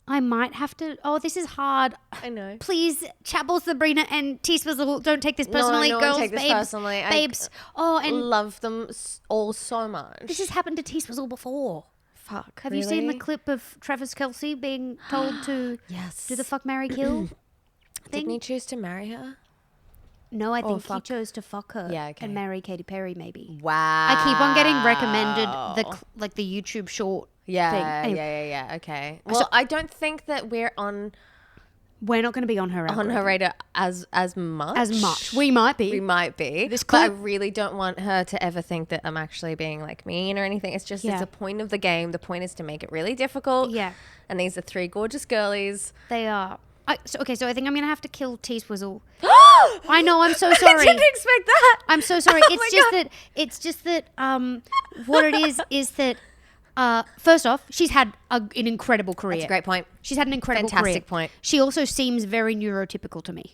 [SPEAKER 8] I might have to. Oh, this is hard.
[SPEAKER 7] I know.
[SPEAKER 8] Please, Chapel, Sabrina, and T Swizzle, don't take this personally,
[SPEAKER 7] no
[SPEAKER 8] girls,
[SPEAKER 7] one take this
[SPEAKER 8] babes,
[SPEAKER 7] personally.
[SPEAKER 8] babes. Oh, and
[SPEAKER 7] Love them all so much.
[SPEAKER 8] this has happened to T Swizzle before.
[SPEAKER 7] Fuck.
[SPEAKER 8] Have you seen the
[SPEAKER 7] really?
[SPEAKER 8] clip of Travis Kelce being told to
[SPEAKER 7] Yes.
[SPEAKER 8] do the fuck, marry, kill thing?
[SPEAKER 7] Didn't he choose to marry her?
[SPEAKER 8] No, I think he
[SPEAKER 7] fuck.
[SPEAKER 8] chose to fuck her.
[SPEAKER 7] Yeah, okay.
[SPEAKER 8] And marry Katy Perry, maybe.
[SPEAKER 7] Wow.
[SPEAKER 8] I keep on getting recommended the YouTube short
[SPEAKER 7] Yeah,
[SPEAKER 8] thing. Anyway,
[SPEAKER 7] yeah. Okay. Well, I don't think that we're on
[SPEAKER 8] we're not going to be on her
[SPEAKER 7] radar as much.
[SPEAKER 8] as much. We might be.
[SPEAKER 7] We might be.
[SPEAKER 8] This
[SPEAKER 7] but I
[SPEAKER 8] clip-
[SPEAKER 7] really don't want her to ever think that I'm actually being like mean or anything. It's just
[SPEAKER 8] Yeah.
[SPEAKER 7] it's a point of the game. The point is to make it really difficult.
[SPEAKER 8] Yeah.
[SPEAKER 7] And these are three gorgeous girlies.
[SPEAKER 8] They are. So I think I'm going to have to kill T Swizzle. I know, I'm so sorry.
[SPEAKER 7] I didn't expect that.
[SPEAKER 8] I'm so sorry.
[SPEAKER 7] Oh my
[SPEAKER 8] It's just that what it is that first off, she's had an incredible career.
[SPEAKER 7] That's a great point.
[SPEAKER 8] She's had an incredible
[SPEAKER 7] Fantastic
[SPEAKER 8] career.
[SPEAKER 7] point.
[SPEAKER 8] She also seems very neurotypical to me.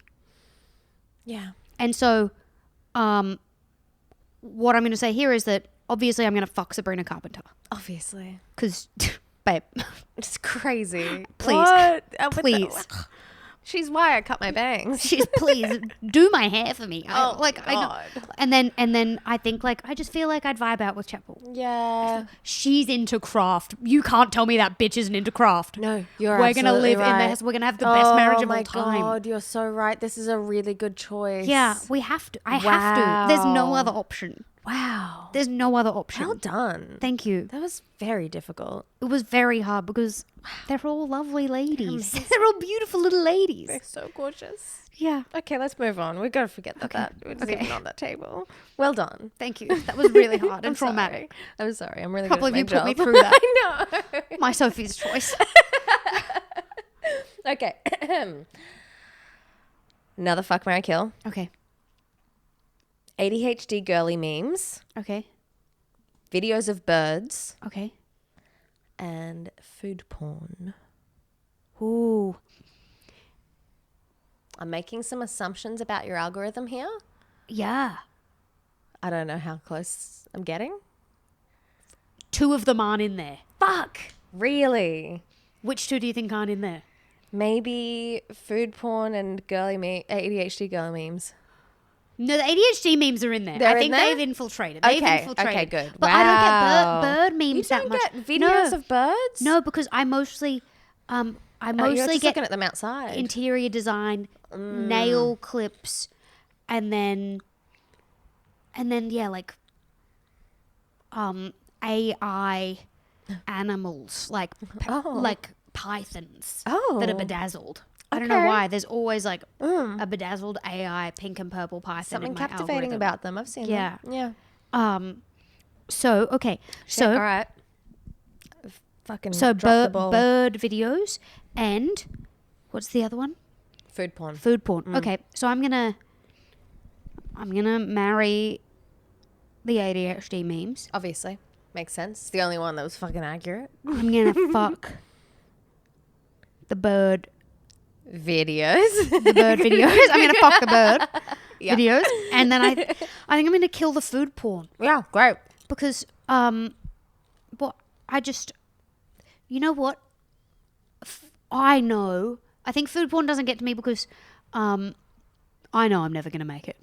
[SPEAKER 7] Yeah.
[SPEAKER 8] And so what I'm going to say here is that obviously I'm going to fuck Sabrina Carpenter
[SPEAKER 7] Obviously.
[SPEAKER 8] cuz babe,
[SPEAKER 7] It's crazy.
[SPEAKER 8] Please.
[SPEAKER 7] What?
[SPEAKER 8] please.
[SPEAKER 7] She's why I cut my bangs.
[SPEAKER 8] She's please do my hair for me.
[SPEAKER 7] Oh,
[SPEAKER 8] I
[SPEAKER 7] God.
[SPEAKER 8] and then I think like I just feel like I'd vibe out with Chapel.
[SPEAKER 7] Yeah.
[SPEAKER 8] She's into craft. You can't tell me that bitch isn't into craft.
[SPEAKER 7] No, you're
[SPEAKER 8] We're gonna
[SPEAKER 7] absolutely
[SPEAKER 8] live in
[SPEAKER 7] right.
[SPEAKER 8] this. We're gonna have the best marriage of
[SPEAKER 7] my
[SPEAKER 8] all time.
[SPEAKER 7] God, you're so right. This is a really good choice.
[SPEAKER 8] Yeah, we have to. I have to. There's no
[SPEAKER 7] Wow.
[SPEAKER 8] other option.
[SPEAKER 7] Wow.
[SPEAKER 8] There's no other option.
[SPEAKER 7] Well done.
[SPEAKER 8] Thank you.
[SPEAKER 7] That was very difficult.
[SPEAKER 8] It was very hard because they're all lovely ladies. They're all beautiful little ladies.
[SPEAKER 7] They're so gorgeous.
[SPEAKER 8] Yeah.
[SPEAKER 7] Okay, let's move on. We've got to forget that was even on that table. Well done.
[SPEAKER 8] Thank you. That was really hard and
[SPEAKER 7] I'm sorry.
[SPEAKER 8] traumatic.
[SPEAKER 7] I'm sorry. I'm really
[SPEAKER 8] Can't
[SPEAKER 7] good at
[SPEAKER 8] believe
[SPEAKER 7] my
[SPEAKER 8] you put me
[SPEAKER 7] job.
[SPEAKER 8] through that.
[SPEAKER 7] I know.
[SPEAKER 8] My Sophie's choice.
[SPEAKER 7] Okay. Another fuck, marry, kill.
[SPEAKER 8] Okay.
[SPEAKER 7] ADHD girly memes,
[SPEAKER 8] Okay.
[SPEAKER 7] videos of birds,
[SPEAKER 8] Okay.
[SPEAKER 7] and food porn.
[SPEAKER 8] Ooh.
[SPEAKER 7] I'm making some assumptions about your algorithm here.
[SPEAKER 8] Yeah.
[SPEAKER 7] I don't know how close I'm getting.
[SPEAKER 8] 2 of them aren't in there.
[SPEAKER 7] Fuck. Really?
[SPEAKER 8] Which 2 do you think aren't in there?
[SPEAKER 7] Maybe food porn and ADHD girly memes.
[SPEAKER 8] No, the ADHD memes are in there.
[SPEAKER 7] They're
[SPEAKER 8] I
[SPEAKER 7] in
[SPEAKER 8] think
[SPEAKER 7] there?
[SPEAKER 8] they've infiltrated. They've
[SPEAKER 7] Okay,
[SPEAKER 8] infiltrated.
[SPEAKER 7] okay, good.
[SPEAKER 8] But
[SPEAKER 7] Wow.
[SPEAKER 8] I don't get bird memes
[SPEAKER 7] You
[SPEAKER 8] that
[SPEAKER 7] don't
[SPEAKER 8] much.
[SPEAKER 7] get videos
[SPEAKER 8] No.
[SPEAKER 7] of birds?
[SPEAKER 8] No, because I mostly
[SPEAKER 7] You're
[SPEAKER 8] mostly
[SPEAKER 7] just
[SPEAKER 8] get
[SPEAKER 7] looking at them outside.
[SPEAKER 8] interior design, nail clips, and then yeah, like AI animals like like pythons that are bedazzled. I don't know
[SPEAKER 7] Okay.
[SPEAKER 8] why. There's always like a bedazzled AI pink and purple python.
[SPEAKER 7] Something
[SPEAKER 8] in my
[SPEAKER 7] captivating
[SPEAKER 8] algorithm.
[SPEAKER 7] about them. I've seen
[SPEAKER 8] Yeah.
[SPEAKER 7] them. Yeah.
[SPEAKER 8] So okay. So
[SPEAKER 7] all right. Fucking
[SPEAKER 8] so
[SPEAKER 7] drop the ball.
[SPEAKER 8] bird videos and what's the other one?
[SPEAKER 7] Food porn.
[SPEAKER 8] Food porn. Okay, so I'm gonna marry the ADHD memes.
[SPEAKER 7] Obviously. Makes sense. It's the only one that was fucking accurate.
[SPEAKER 8] I'm gonna fuck the bird
[SPEAKER 7] Videos.
[SPEAKER 8] videos. I'm gonna fuck the bird
[SPEAKER 7] Yeah.
[SPEAKER 8] videos, and then I think I'm gonna kill the food porn
[SPEAKER 7] Yeah, great.
[SPEAKER 8] because you know what? I know. I think food porn doesn't get to me because I know I'm never gonna make it.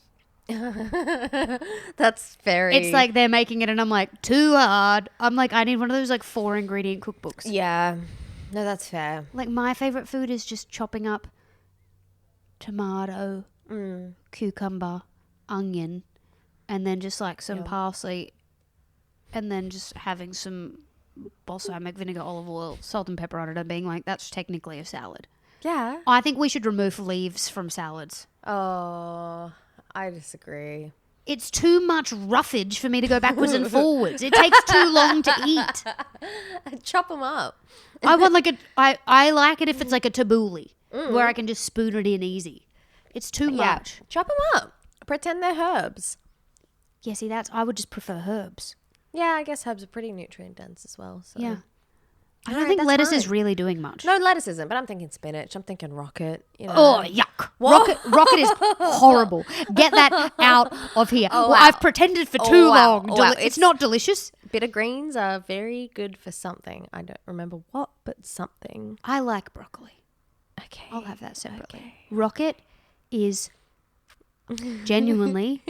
[SPEAKER 7] That's very...
[SPEAKER 8] It's like they're making it and I'm like, too hard. I'm like, I need one of those like 4 ingredient cookbooks.
[SPEAKER 7] Yeah. No, that's fair.
[SPEAKER 8] Like my favorite food is just chopping up tomato, cucumber, onion, and then just like some parsley, and then just having some balsamic vinegar, olive oil, salt and pepper on it and being like, that's technically a salad.
[SPEAKER 7] Yeah.
[SPEAKER 8] I think we should remove leaves from salads.
[SPEAKER 7] Oh, I disagree.
[SPEAKER 8] it's too much roughage for me to go backwards and forwards. It takes too long to eat.
[SPEAKER 7] Chop them up.
[SPEAKER 8] I want like I like it if it's like a tabbouleh where I can just spoon it in easy. It's too much.
[SPEAKER 7] Chop them up. Pretend they're herbs.
[SPEAKER 8] Yeah, see, I would just prefer herbs.
[SPEAKER 7] Yeah, I guess herbs are pretty nutrient dense as well. So.
[SPEAKER 8] Yeah. I don't
[SPEAKER 7] Alright,
[SPEAKER 8] think
[SPEAKER 7] that's
[SPEAKER 8] lettuce is
[SPEAKER 7] fine.
[SPEAKER 8] really doing much.
[SPEAKER 7] No, lettuce isn't, but I'm thinking spinach. I'm thinking rocket. You know.
[SPEAKER 8] Oh, yuck. Rocket is horrible. Get that out of here.
[SPEAKER 7] Oh,
[SPEAKER 8] well,
[SPEAKER 7] wow.
[SPEAKER 8] I've pretended for too
[SPEAKER 7] wow.
[SPEAKER 8] long.
[SPEAKER 7] Oh, wow.
[SPEAKER 8] It's not delicious.
[SPEAKER 7] Bitter greens are very good for something. I don't remember what, but something.
[SPEAKER 8] I like broccoli.
[SPEAKER 7] Okay.
[SPEAKER 8] I'll have that separately. Rocket is genuinely...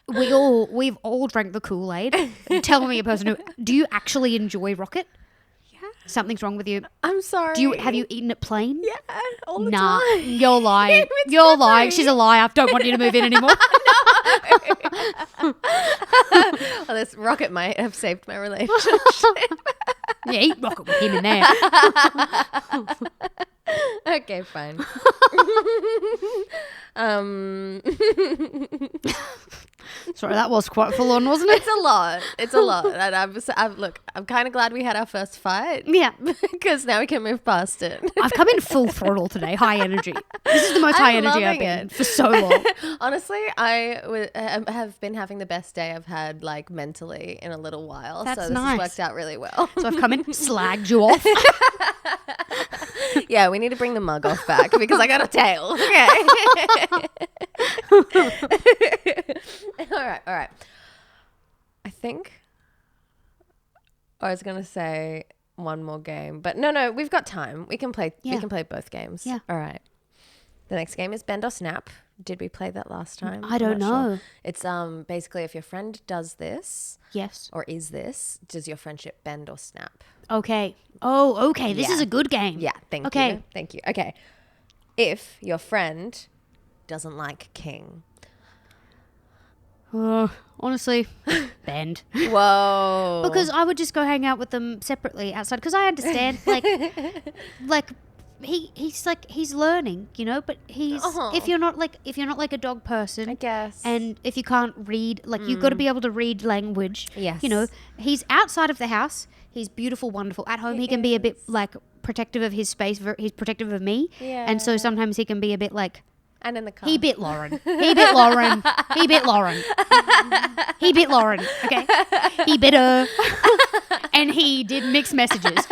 [SPEAKER 8] We've all drank the Kool-Aid. Tell me a person who... Do you actually enjoy rocket? Yeah. Something's wrong with you.
[SPEAKER 7] I'm sorry.
[SPEAKER 8] Have you eaten it plain?
[SPEAKER 7] Yeah, all the
[SPEAKER 8] Nah,
[SPEAKER 7] time.
[SPEAKER 8] you're lying.
[SPEAKER 7] It's
[SPEAKER 8] You're lying.
[SPEAKER 7] peppery.
[SPEAKER 8] She's a liar. I don't want you to move in anymore.
[SPEAKER 7] Oh, this rocket might have saved my relationship.
[SPEAKER 8] Yeah, eat rocket with him in there.
[SPEAKER 7] Okay, fine.
[SPEAKER 8] Sorry, that was quite full on, wasn't it?
[SPEAKER 7] It's a lot. It's a lot. And I'm kind of glad we had our first fight.
[SPEAKER 8] Yeah.
[SPEAKER 7] Because now we can move past it.
[SPEAKER 8] I've come in full throttle today, high energy. This is the most
[SPEAKER 7] I'm
[SPEAKER 8] high energy I've
[SPEAKER 7] loving
[SPEAKER 8] been
[SPEAKER 7] it.
[SPEAKER 8] for so long.
[SPEAKER 7] Honestly, have been having the best day I've had, like, mentally in a little while.
[SPEAKER 8] That's
[SPEAKER 7] so this
[SPEAKER 8] nice.
[SPEAKER 7] has worked out really well.
[SPEAKER 8] So I've come in, slagged you off.
[SPEAKER 7] Yeah, we need to bring the mug off back because I got a tail. Okay. All right. I think I was gonna say one more game, but no, we've got time. We can play.
[SPEAKER 8] Yeah.
[SPEAKER 7] We can play both games.
[SPEAKER 8] Yeah.
[SPEAKER 7] All right. The next game is Bend or Snap. Did we play that last time?
[SPEAKER 8] I don't
[SPEAKER 7] I'm not sure.
[SPEAKER 8] know.
[SPEAKER 7] It's basically if your friend does this
[SPEAKER 8] Yes.
[SPEAKER 7] or is this, does your friendship bend or snap?
[SPEAKER 8] Okay. Oh, okay. This is
[SPEAKER 7] Yeah.
[SPEAKER 8] a good game.
[SPEAKER 7] Yeah, thank
[SPEAKER 8] Okay.
[SPEAKER 7] you. Thank you. Okay. If your friend doesn't like King.
[SPEAKER 8] Honestly, bend.
[SPEAKER 7] Whoa.
[SPEAKER 8] Because I would just go hang out with them separately outside. Because I understand, like he's learning, you know. But if you're not like a dog person,
[SPEAKER 7] I guess.
[SPEAKER 8] and if you can't read, like you've got to be able to read language.
[SPEAKER 7] Yes.
[SPEAKER 8] You know, he's outside of the house. He's beautiful, wonderful. At home, he can be a bit like protective of his space. He's protective of me.
[SPEAKER 7] Yeah.
[SPEAKER 8] And so sometimes he can be a bit like.
[SPEAKER 7] And in the car.
[SPEAKER 8] He bit Lauren. He bit Lauren. He bit Lauren. He bit Lauren. Okay. He bit her. And he did mixed messages.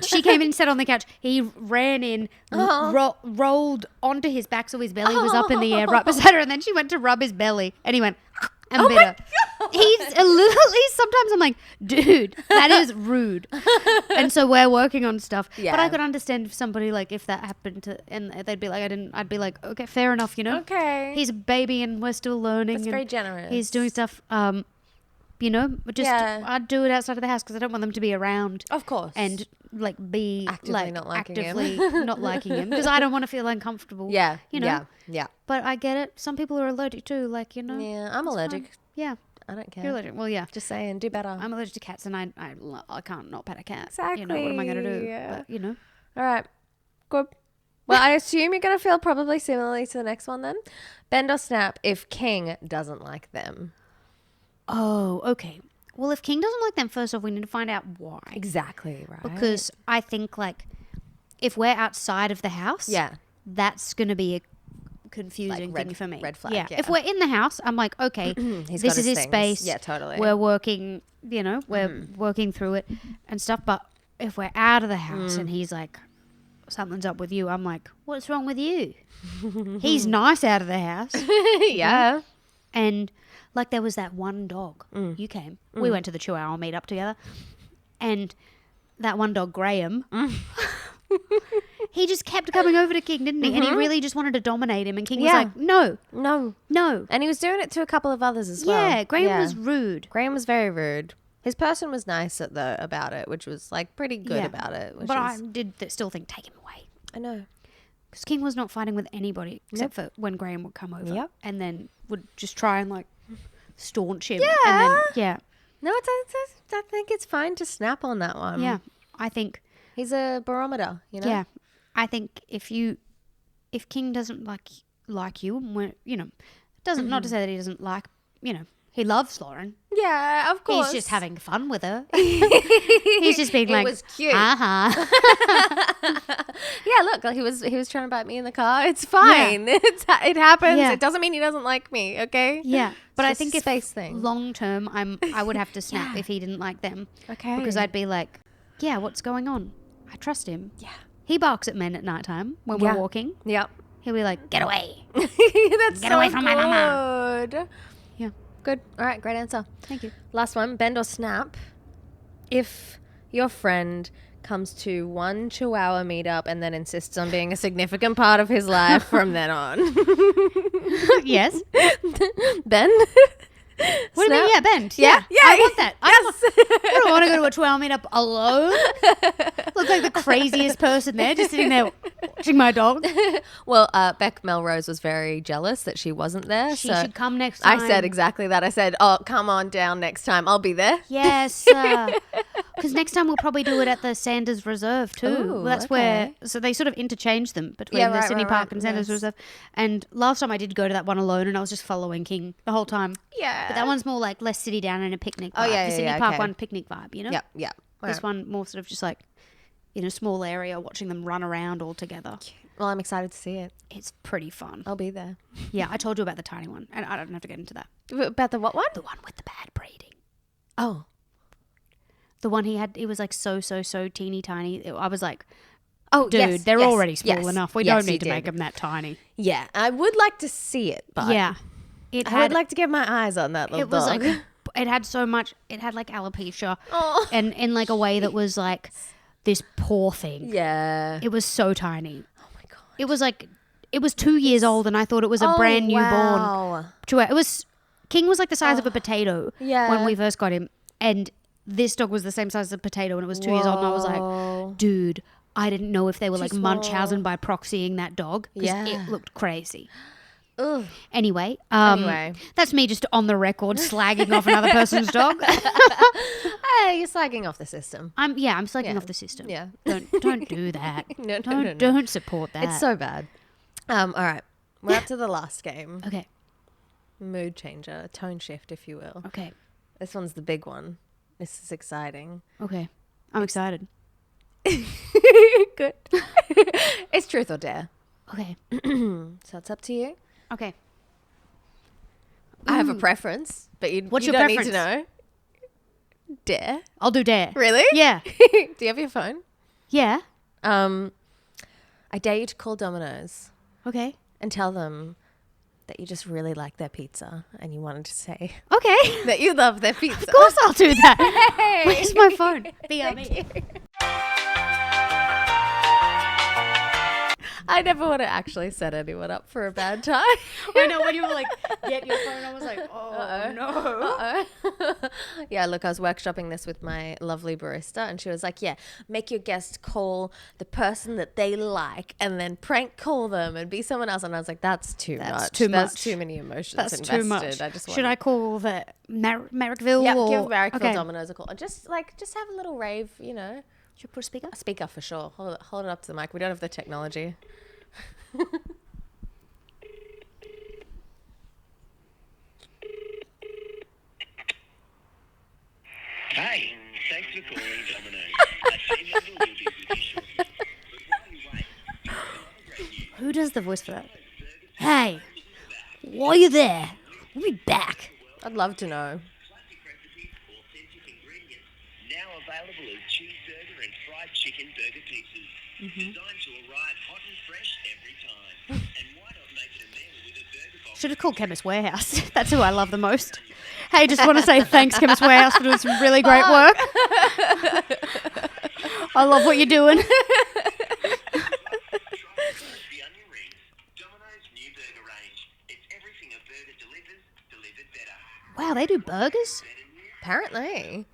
[SPEAKER 8] She came in and sat on the couch. He ran in, rolled onto his back so his belly was up in the air right beside her. And then she went to rub his belly. And he went and bit her. He's a little, sometimes I'm like, dude, that is rude. And so we're working on stuff.
[SPEAKER 7] Yeah.
[SPEAKER 8] But I could understand if somebody, like, if that happened to, and they'd be like, I'd be like, okay, fair enough, you know?
[SPEAKER 7] Okay.
[SPEAKER 8] He's a baby and we're still learning.
[SPEAKER 7] That's
[SPEAKER 8] and
[SPEAKER 7] very generous.
[SPEAKER 8] He's doing stuff, you know, but just,
[SPEAKER 7] Yeah.
[SPEAKER 8] I'd do it outside of the house because I don't want them to be around.
[SPEAKER 7] Of course.
[SPEAKER 8] And, like, be,
[SPEAKER 7] Actively
[SPEAKER 8] like,
[SPEAKER 7] not liking him.
[SPEAKER 8] actively not liking him because I don't want to feel uncomfortable.
[SPEAKER 7] Yeah.
[SPEAKER 8] You know?
[SPEAKER 7] Yeah.
[SPEAKER 8] But I get it. Some people are allergic too, like, you know?
[SPEAKER 7] Yeah. I'm
[SPEAKER 8] It's
[SPEAKER 7] allergic.
[SPEAKER 8] fine. Yeah.
[SPEAKER 7] I don't care.
[SPEAKER 8] You're allergic. Well, yeah.
[SPEAKER 7] Just saying, do better.
[SPEAKER 8] I'm allergic to cats, and I can't not pet a cat.
[SPEAKER 7] Exactly.
[SPEAKER 8] You know, what am I going to do?
[SPEAKER 7] Yeah.
[SPEAKER 8] But, you know.
[SPEAKER 7] All right. Good. Well, I assume you're going to feel probably similarly to the next one then. Bend or snap if King doesn't like them.
[SPEAKER 8] Oh, okay. Well, if King doesn't like them, first off, we need to find out why.
[SPEAKER 7] Exactly, right?
[SPEAKER 8] Because I think, like, if we're outside of the house,
[SPEAKER 7] Yeah.
[SPEAKER 8] that's going to be a confusing
[SPEAKER 7] Like
[SPEAKER 8] thing for me.
[SPEAKER 7] red flag,
[SPEAKER 8] Yeah.
[SPEAKER 7] yeah.
[SPEAKER 8] If we're in the house, I'm like, okay,
[SPEAKER 7] He's
[SPEAKER 8] this
[SPEAKER 7] got
[SPEAKER 8] is his
[SPEAKER 7] things.
[SPEAKER 8] space.
[SPEAKER 7] Yeah, totally.
[SPEAKER 8] We're working, you know, we're working through it and stuff. But if we're out of the house and he's like, something's up with you, I'm like, what's wrong with you? He's nice out of the house.
[SPEAKER 7] Yeah.
[SPEAKER 8] And like there was that one dog. You came. We went to the Chihuahua meetup together. And that one dog, Graham, he just kept coming over to King, didn't he? And he really just wanted to dominate him. And King was
[SPEAKER 7] Yeah.
[SPEAKER 8] like, no,
[SPEAKER 7] No.
[SPEAKER 8] no.
[SPEAKER 7] And he was doing it to a couple of others as well.
[SPEAKER 8] Yeah, Graham was rude.
[SPEAKER 7] Graham was very rude. His person was nice about it, which was like pretty good
[SPEAKER 8] Yeah.
[SPEAKER 7] about it. Which
[SPEAKER 8] But
[SPEAKER 7] is,
[SPEAKER 8] I did still think, take him away.
[SPEAKER 7] I know.
[SPEAKER 8] Because King was not fighting with anybody except for when Graham would come over.
[SPEAKER 7] Yep.
[SPEAKER 8] And then would just try and like staunch him.
[SPEAKER 7] Yeah.
[SPEAKER 8] And then, yeah.
[SPEAKER 7] No, I think it's fine to snap on that one.
[SPEAKER 8] Yeah. I think,
[SPEAKER 7] He's a barometer, you know?
[SPEAKER 8] yeah. I think if King doesn't like you, and we're, you know, Doesn't not to say that he doesn't like, he loves Lauren.
[SPEAKER 7] Yeah, of course.
[SPEAKER 8] He's just having fun with her. He's just being like,
[SPEAKER 7] it was cute.
[SPEAKER 8] Uh-huh.
[SPEAKER 7] Yeah, look, he was trying to bite me in the car. It's fine. It happens.
[SPEAKER 8] Yeah.
[SPEAKER 7] It doesn't mean he doesn't like me, okay?
[SPEAKER 8] Yeah. But I
[SPEAKER 7] just
[SPEAKER 8] think
[SPEAKER 7] a
[SPEAKER 8] if
[SPEAKER 7] space thing.
[SPEAKER 8] long term, I would have to snap if he didn't like them.
[SPEAKER 7] Okay.
[SPEAKER 8] Because I'd be like, yeah, what's going on? I trust him.
[SPEAKER 7] Yeah.
[SPEAKER 8] He barks at men at nighttime when
[SPEAKER 7] Yeah.
[SPEAKER 8] we're walking.
[SPEAKER 7] Yep.
[SPEAKER 8] He'll be like, get away.
[SPEAKER 7] That's
[SPEAKER 8] Get
[SPEAKER 7] so
[SPEAKER 8] away from my mama.
[SPEAKER 7] good.
[SPEAKER 8] Yeah.
[SPEAKER 7] Good. All right, great answer.
[SPEAKER 8] Thank you.
[SPEAKER 7] Last one, bend or snap. If your friend comes to one Chihuahua meetup and then insists on being a significant part of his life from then on.
[SPEAKER 8] Yes.
[SPEAKER 7] Ben?
[SPEAKER 8] What do you mean? Yeah, bend.
[SPEAKER 7] Yeah. Yeah.
[SPEAKER 8] I want that.
[SPEAKER 7] Yes.
[SPEAKER 8] I don't want to go to a Chihuahua meetup alone. Look like the craziest person there, just sitting there watching my dog.
[SPEAKER 7] Well, Beck Melrose was very jealous that she wasn't there.
[SPEAKER 8] She
[SPEAKER 7] so
[SPEAKER 8] should come next time.
[SPEAKER 7] I said exactly that. I said, oh, come on down next time. I'll be there.
[SPEAKER 8] Yes. Because next time we'll probably do it at the Sanders Reserve too.
[SPEAKER 7] Ooh,
[SPEAKER 8] Well, that's
[SPEAKER 7] okay.
[SPEAKER 8] where, so they sort of interchange them between
[SPEAKER 7] Yeah,
[SPEAKER 8] the
[SPEAKER 7] right,
[SPEAKER 8] Sydney
[SPEAKER 7] right,
[SPEAKER 8] Park
[SPEAKER 7] right.
[SPEAKER 8] and Sanders
[SPEAKER 7] Nice.
[SPEAKER 8] Reserve. And last time I did go to that one alone and I was just following King the whole time.
[SPEAKER 7] Yeah.
[SPEAKER 8] But that one's more like less city down and a picnic vibe.
[SPEAKER 7] Oh, yeah,
[SPEAKER 8] The
[SPEAKER 7] yeah,
[SPEAKER 8] Sydney
[SPEAKER 7] yeah,
[SPEAKER 8] Park
[SPEAKER 7] okay.
[SPEAKER 8] one picnic vibe,
[SPEAKER 7] Yep, yep.
[SPEAKER 8] This
[SPEAKER 7] Right.
[SPEAKER 8] one more sort of just like in a small area watching them run around all together.
[SPEAKER 7] Well, I'm excited to see it.
[SPEAKER 8] It's pretty fun.
[SPEAKER 7] I'll be there.
[SPEAKER 8] Yeah, I told you about the tiny one and I don't have to get into that.
[SPEAKER 7] About the what one?
[SPEAKER 8] The one with the bad breeding.
[SPEAKER 7] Oh.
[SPEAKER 8] The one he had, it was like so teeny tiny. I was like,
[SPEAKER 7] Oh,
[SPEAKER 8] dude,
[SPEAKER 7] yes,
[SPEAKER 8] they're
[SPEAKER 7] yes,
[SPEAKER 8] already small
[SPEAKER 7] yes,
[SPEAKER 8] enough. We
[SPEAKER 7] yes,
[SPEAKER 8] don't
[SPEAKER 7] you
[SPEAKER 8] need to make
[SPEAKER 7] did.
[SPEAKER 8] them that tiny.
[SPEAKER 7] Yeah, I would like to see it, but
[SPEAKER 8] Yeah. It
[SPEAKER 7] I
[SPEAKER 8] had,
[SPEAKER 7] would like to get my eyes on that little
[SPEAKER 8] it was
[SPEAKER 7] dog.
[SPEAKER 8] like, it had so much, it had like alopecia
[SPEAKER 7] Oh.
[SPEAKER 8] and in like a way that was like this poor thing.
[SPEAKER 7] Yeah.
[SPEAKER 8] It was so tiny.
[SPEAKER 7] Oh my god.
[SPEAKER 8] It was like, it was 2 years old and I thought it was a brand new born.
[SPEAKER 7] Wow.
[SPEAKER 8] Chihuahua. It was, King was like the size of a potato
[SPEAKER 7] Yeah.
[SPEAKER 8] when we first got him. And this dog was the same size as a potato and it was 2 years old and I was like, dude, I didn't know if they were like
[SPEAKER 7] small.
[SPEAKER 8] Munchausen by proxying that dog. 'Cause
[SPEAKER 7] Yeah.
[SPEAKER 8] it looked crazy.
[SPEAKER 7] Ugh.
[SPEAKER 8] Anyway,
[SPEAKER 7] Anyway.
[SPEAKER 8] that's me just on the record slagging off another person's dog.
[SPEAKER 7] Hey, you're slagging off the system.
[SPEAKER 8] I'm slagging
[SPEAKER 7] Yeah.
[SPEAKER 8] off the system.
[SPEAKER 7] Yeah.
[SPEAKER 8] Don't do that.
[SPEAKER 7] No.
[SPEAKER 8] Don't support that.
[SPEAKER 7] It's so bad. All right. We're up to the last game.
[SPEAKER 8] okay.
[SPEAKER 7] Mood changer, tone shift, if you will.
[SPEAKER 8] Okay.
[SPEAKER 7] This one's the big one. This is exciting.
[SPEAKER 8] Okay. I'm excited.
[SPEAKER 7] Good. It's truth or dare.
[SPEAKER 8] Okay.
[SPEAKER 7] So it's up to you.
[SPEAKER 8] Okay.
[SPEAKER 7] I have a preference, but you
[SPEAKER 8] What's
[SPEAKER 7] you
[SPEAKER 8] your
[SPEAKER 7] don't need
[SPEAKER 8] preference?
[SPEAKER 7] to know. Dare?
[SPEAKER 8] I'll do dare.
[SPEAKER 7] Really?
[SPEAKER 8] Yeah.
[SPEAKER 7] Do you have your phone?
[SPEAKER 8] Yeah.
[SPEAKER 7] I dare you to call Domino's
[SPEAKER 8] Okay.
[SPEAKER 7] and tell them that you just really like their pizza and you wanted to say
[SPEAKER 8] Okay.
[SPEAKER 7] that you love their pizza.
[SPEAKER 8] Of course I'll do that.
[SPEAKER 7] Hey.
[SPEAKER 8] Where's my phone? BRB.
[SPEAKER 7] I never would have actually set anyone up for a bad time.
[SPEAKER 8] I know when you were like, get your phone, I was like, oh no.
[SPEAKER 7] Yeah, look, I was workshopping this with my lovely barista and she was like, yeah, make your guest call the person that they like and then prank call them and be someone else. And I was like, that's too much.
[SPEAKER 8] too
[SPEAKER 7] That's
[SPEAKER 8] much.
[SPEAKER 7] too many emotions
[SPEAKER 8] That's
[SPEAKER 7] invested.
[SPEAKER 8] too much.
[SPEAKER 7] I just
[SPEAKER 8] Should I call the Merrickville?
[SPEAKER 7] Yeah,
[SPEAKER 8] or?
[SPEAKER 7] give Marrickville
[SPEAKER 8] Okay.
[SPEAKER 7] Domino's a call. Just have a little rave, you know.
[SPEAKER 8] Should I put a speaker?
[SPEAKER 7] A speaker for sure. Hold it up to the mic. We don't have the technology.
[SPEAKER 2] Hey, thanks for calling Domino's. A team member will be with you shortly. But while you wait, we have great news.
[SPEAKER 8] Who does the voice for that? Hey, while you're there, we'll be back.
[SPEAKER 7] I'd love to know.
[SPEAKER 2] Classic recipes, authentic ingredients, now available as cheeseburger and fried chicken burger pizzas. Designed to arrive hot and fresh every time. And why not make it a meal with a burger box?
[SPEAKER 8] Should have called Chemist Warehouse. That's who I love the most. Hey, just want to say thanks, Chemist Warehouse, for doing some really great work. I love what you're doing.
[SPEAKER 2] The onion ring, Domino's new burger range. It's everything a burger delivers, delivered better.
[SPEAKER 8] Wow, they do burgers?
[SPEAKER 7] Apparently.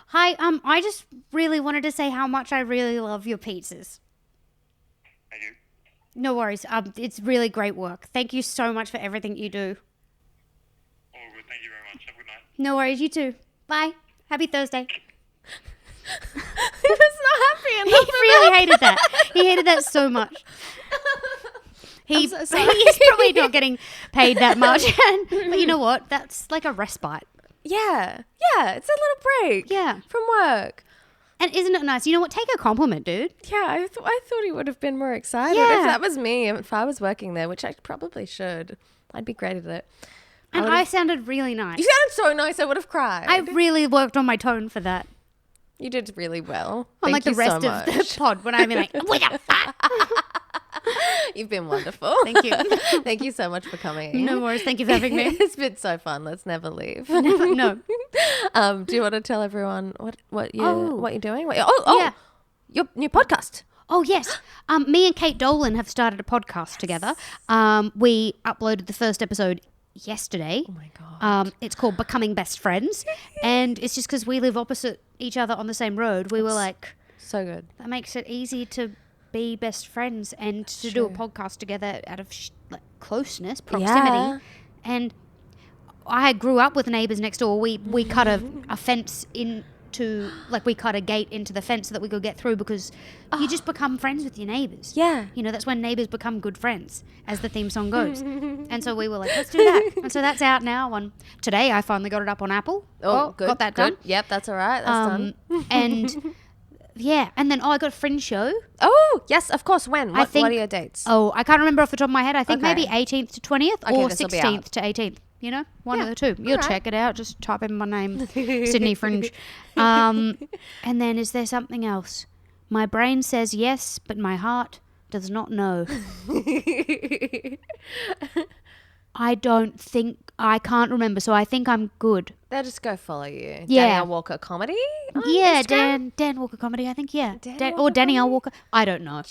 [SPEAKER 8] Hi, I just really wanted to say how much I really love your pizzas.
[SPEAKER 9] I do.
[SPEAKER 8] No worries. It's really great work. Thank you so much for everything you do.
[SPEAKER 9] All good. Thank you very much. Have a good night.
[SPEAKER 8] No worries. You too. Bye. Happy Thursday.
[SPEAKER 7] He was not happy
[SPEAKER 8] He
[SPEAKER 7] enough.
[SPEAKER 8] really hated that. He hated that so much. He's
[SPEAKER 7] so sorry.
[SPEAKER 8] probably not getting paid that much. But you know what? That's like a respite.
[SPEAKER 7] Yeah. Yeah. It's a little break.
[SPEAKER 8] Yeah.
[SPEAKER 7] From work.
[SPEAKER 8] And isn't it nice? You know what? Take a compliment, dude.
[SPEAKER 7] Yeah, I thought he would have been more excited.
[SPEAKER 8] Yeah.
[SPEAKER 7] If that was me, if I was working there, which I probably should, I'd be great at it.
[SPEAKER 8] And I sounded really nice.
[SPEAKER 7] You sounded so nice, I would have cried.
[SPEAKER 8] I really worked on my tone for that.
[SPEAKER 7] You did really well.
[SPEAKER 8] Unlike the
[SPEAKER 7] Thank you
[SPEAKER 8] rest
[SPEAKER 7] so
[SPEAKER 8] of
[SPEAKER 7] much.
[SPEAKER 8] the pod when I'm like, what the fuck?
[SPEAKER 7] You've been wonderful.
[SPEAKER 8] Thank you.
[SPEAKER 7] Thank you so much for coming.
[SPEAKER 8] No worries. Thank you for having me.
[SPEAKER 7] It's been so fun. Let's never leave.
[SPEAKER 8] No.
[SPEAKER 7] Do you want to tell everyone what you're doing?
[SPEAKER 8] Yeah.
[SPEAKER 7] Your new podcast.
[SPEAKER 8] Oh, yes. Me and Kate Dolan have started a podcast together. We uploaded the first episode yesterday.
[SPEAKER 7] Oh my god.
[SPEAKER 8] It's called Becoming Best Friends. And it's just because we live opposite each other on the same road. We were like,
[SPEAKER 7] So good.
[SPEAKER 8] that makes it easy to be best friends and to do a podcast together out of like closeness, proximity.
[SPEAKER 7] Yeah.
[SPEAKER 8] And I grew up with neighbours next door. We cut a fence into, like we cut a gate into the fence so that we could get through because you just become friends with your neighbours.
[SPEAKER 7] Yeah.
[SPEAKER 8] You know, that's when neighbours become good friends, as the theme song goes. And so we were like, let's do that. And so that's out now. Today I finally got it up on Apple.
[SPEAKER 7] Oh, good.
[SPEAKER 8] Got that
[SPEAKER 7] good.
[SPEAKER 8] done.
[SPEAKER 7] Yep, that's all right. That's done.
[SPEAKER 8] And yeah, and then I got a Fringe show.
[SPEAKER 7] Oh, yes, of course. When?
[SPEAKER 8] I think-
[SPEAKER 7] What are your dates?
[SPEAKER 8] Oh, I can't remember off the top of my head. I think
[SPEAKER 7] Okay.
[SPEAKER 8] maybe 18th to 20th
[SPEAKER 7] Okay,
[SPEAKER 8] or
[SPEAKER 7] this'll be out.
[SPEAKER 8] 16th to 18th. You know, one
[SPEAKER 7] Yeah,
[SPEAKER 8] of the two. You'll
[SPEAKER 7] alright.
[SPEAKER 8] check it out. Just type in my name, Sydney Fringe. And then is there something else? My brain says yes, but my heart does not know. I can't remember, so I think I'm good.
[SPEAKER 7] They'll just go follow you.
[SPEAKER 8] Yeah.
[SPEAKER 7] Danielle Walker Comedy? on
[SPEAKER 8] Yeah,
[SPEAKER 7] Instagram?
[SPEAKER 8] Dan Walker Comedy, I think, yeah.
[SPEAKER 7] Danielle
[SPEAKER 8] Or Danielle Walker. I don't know.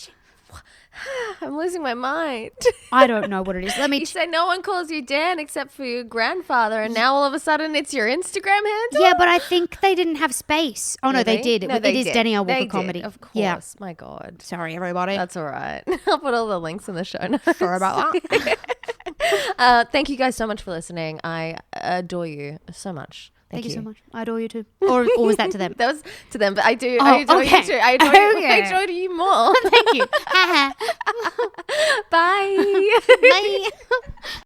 [SPEAKER 7] I'm losing my mind.
[SPEAKER 8] I don't know what it is. Let me...
[SPEAKER 7] You say no one calls you Dan except for your grandfather, and now all of a sudden it's your Instagram handle?
[SPEAKER 8] Yeah, but I think they didn't have space. Oh, no, they did.
[SPEAKER 7] No,
[SPEAKER 8] It
[SPEAKER 7] they
[SPEAKER 8] is
[SPEAKER 7] did.
[SPEAKER 8] Danielle
[SPEAKER 7] They
[SPEAKER 8] Walker
[SPEAKER 7] did,
[SPEAKER 8] Comedy.
[SPEAKER 7] Of course.
[SPEAKER 8] Yeah.
[SPEAKER 7] My God.
[SPEAKER 8] Sorry, everybody.
[SPEAKER 7] That's all right. I'll put all the links in the show notes.
[SPEAKER 8] Sorry about that.
[SPEAKER 7] Thank you guys so much for listening. I adore you so much.
[SPEAKER 8] Thank you so much. I adore you too. Or was that to them?
[SPEAKER 7] That was to them, but I do.
[SPEAKER 8] Oh,
[SPEAKER 7] I adore
[SPEAKER 8] okay.
[SPEAKER 7] you too. I adore you. I
[SPEAKER 8] Okay.
[SPEAKER 7] adore you more.
[SPEAKER 8] Thank you.
[SPEAKER 7] Bye.
[SPEAKER 8] Bye.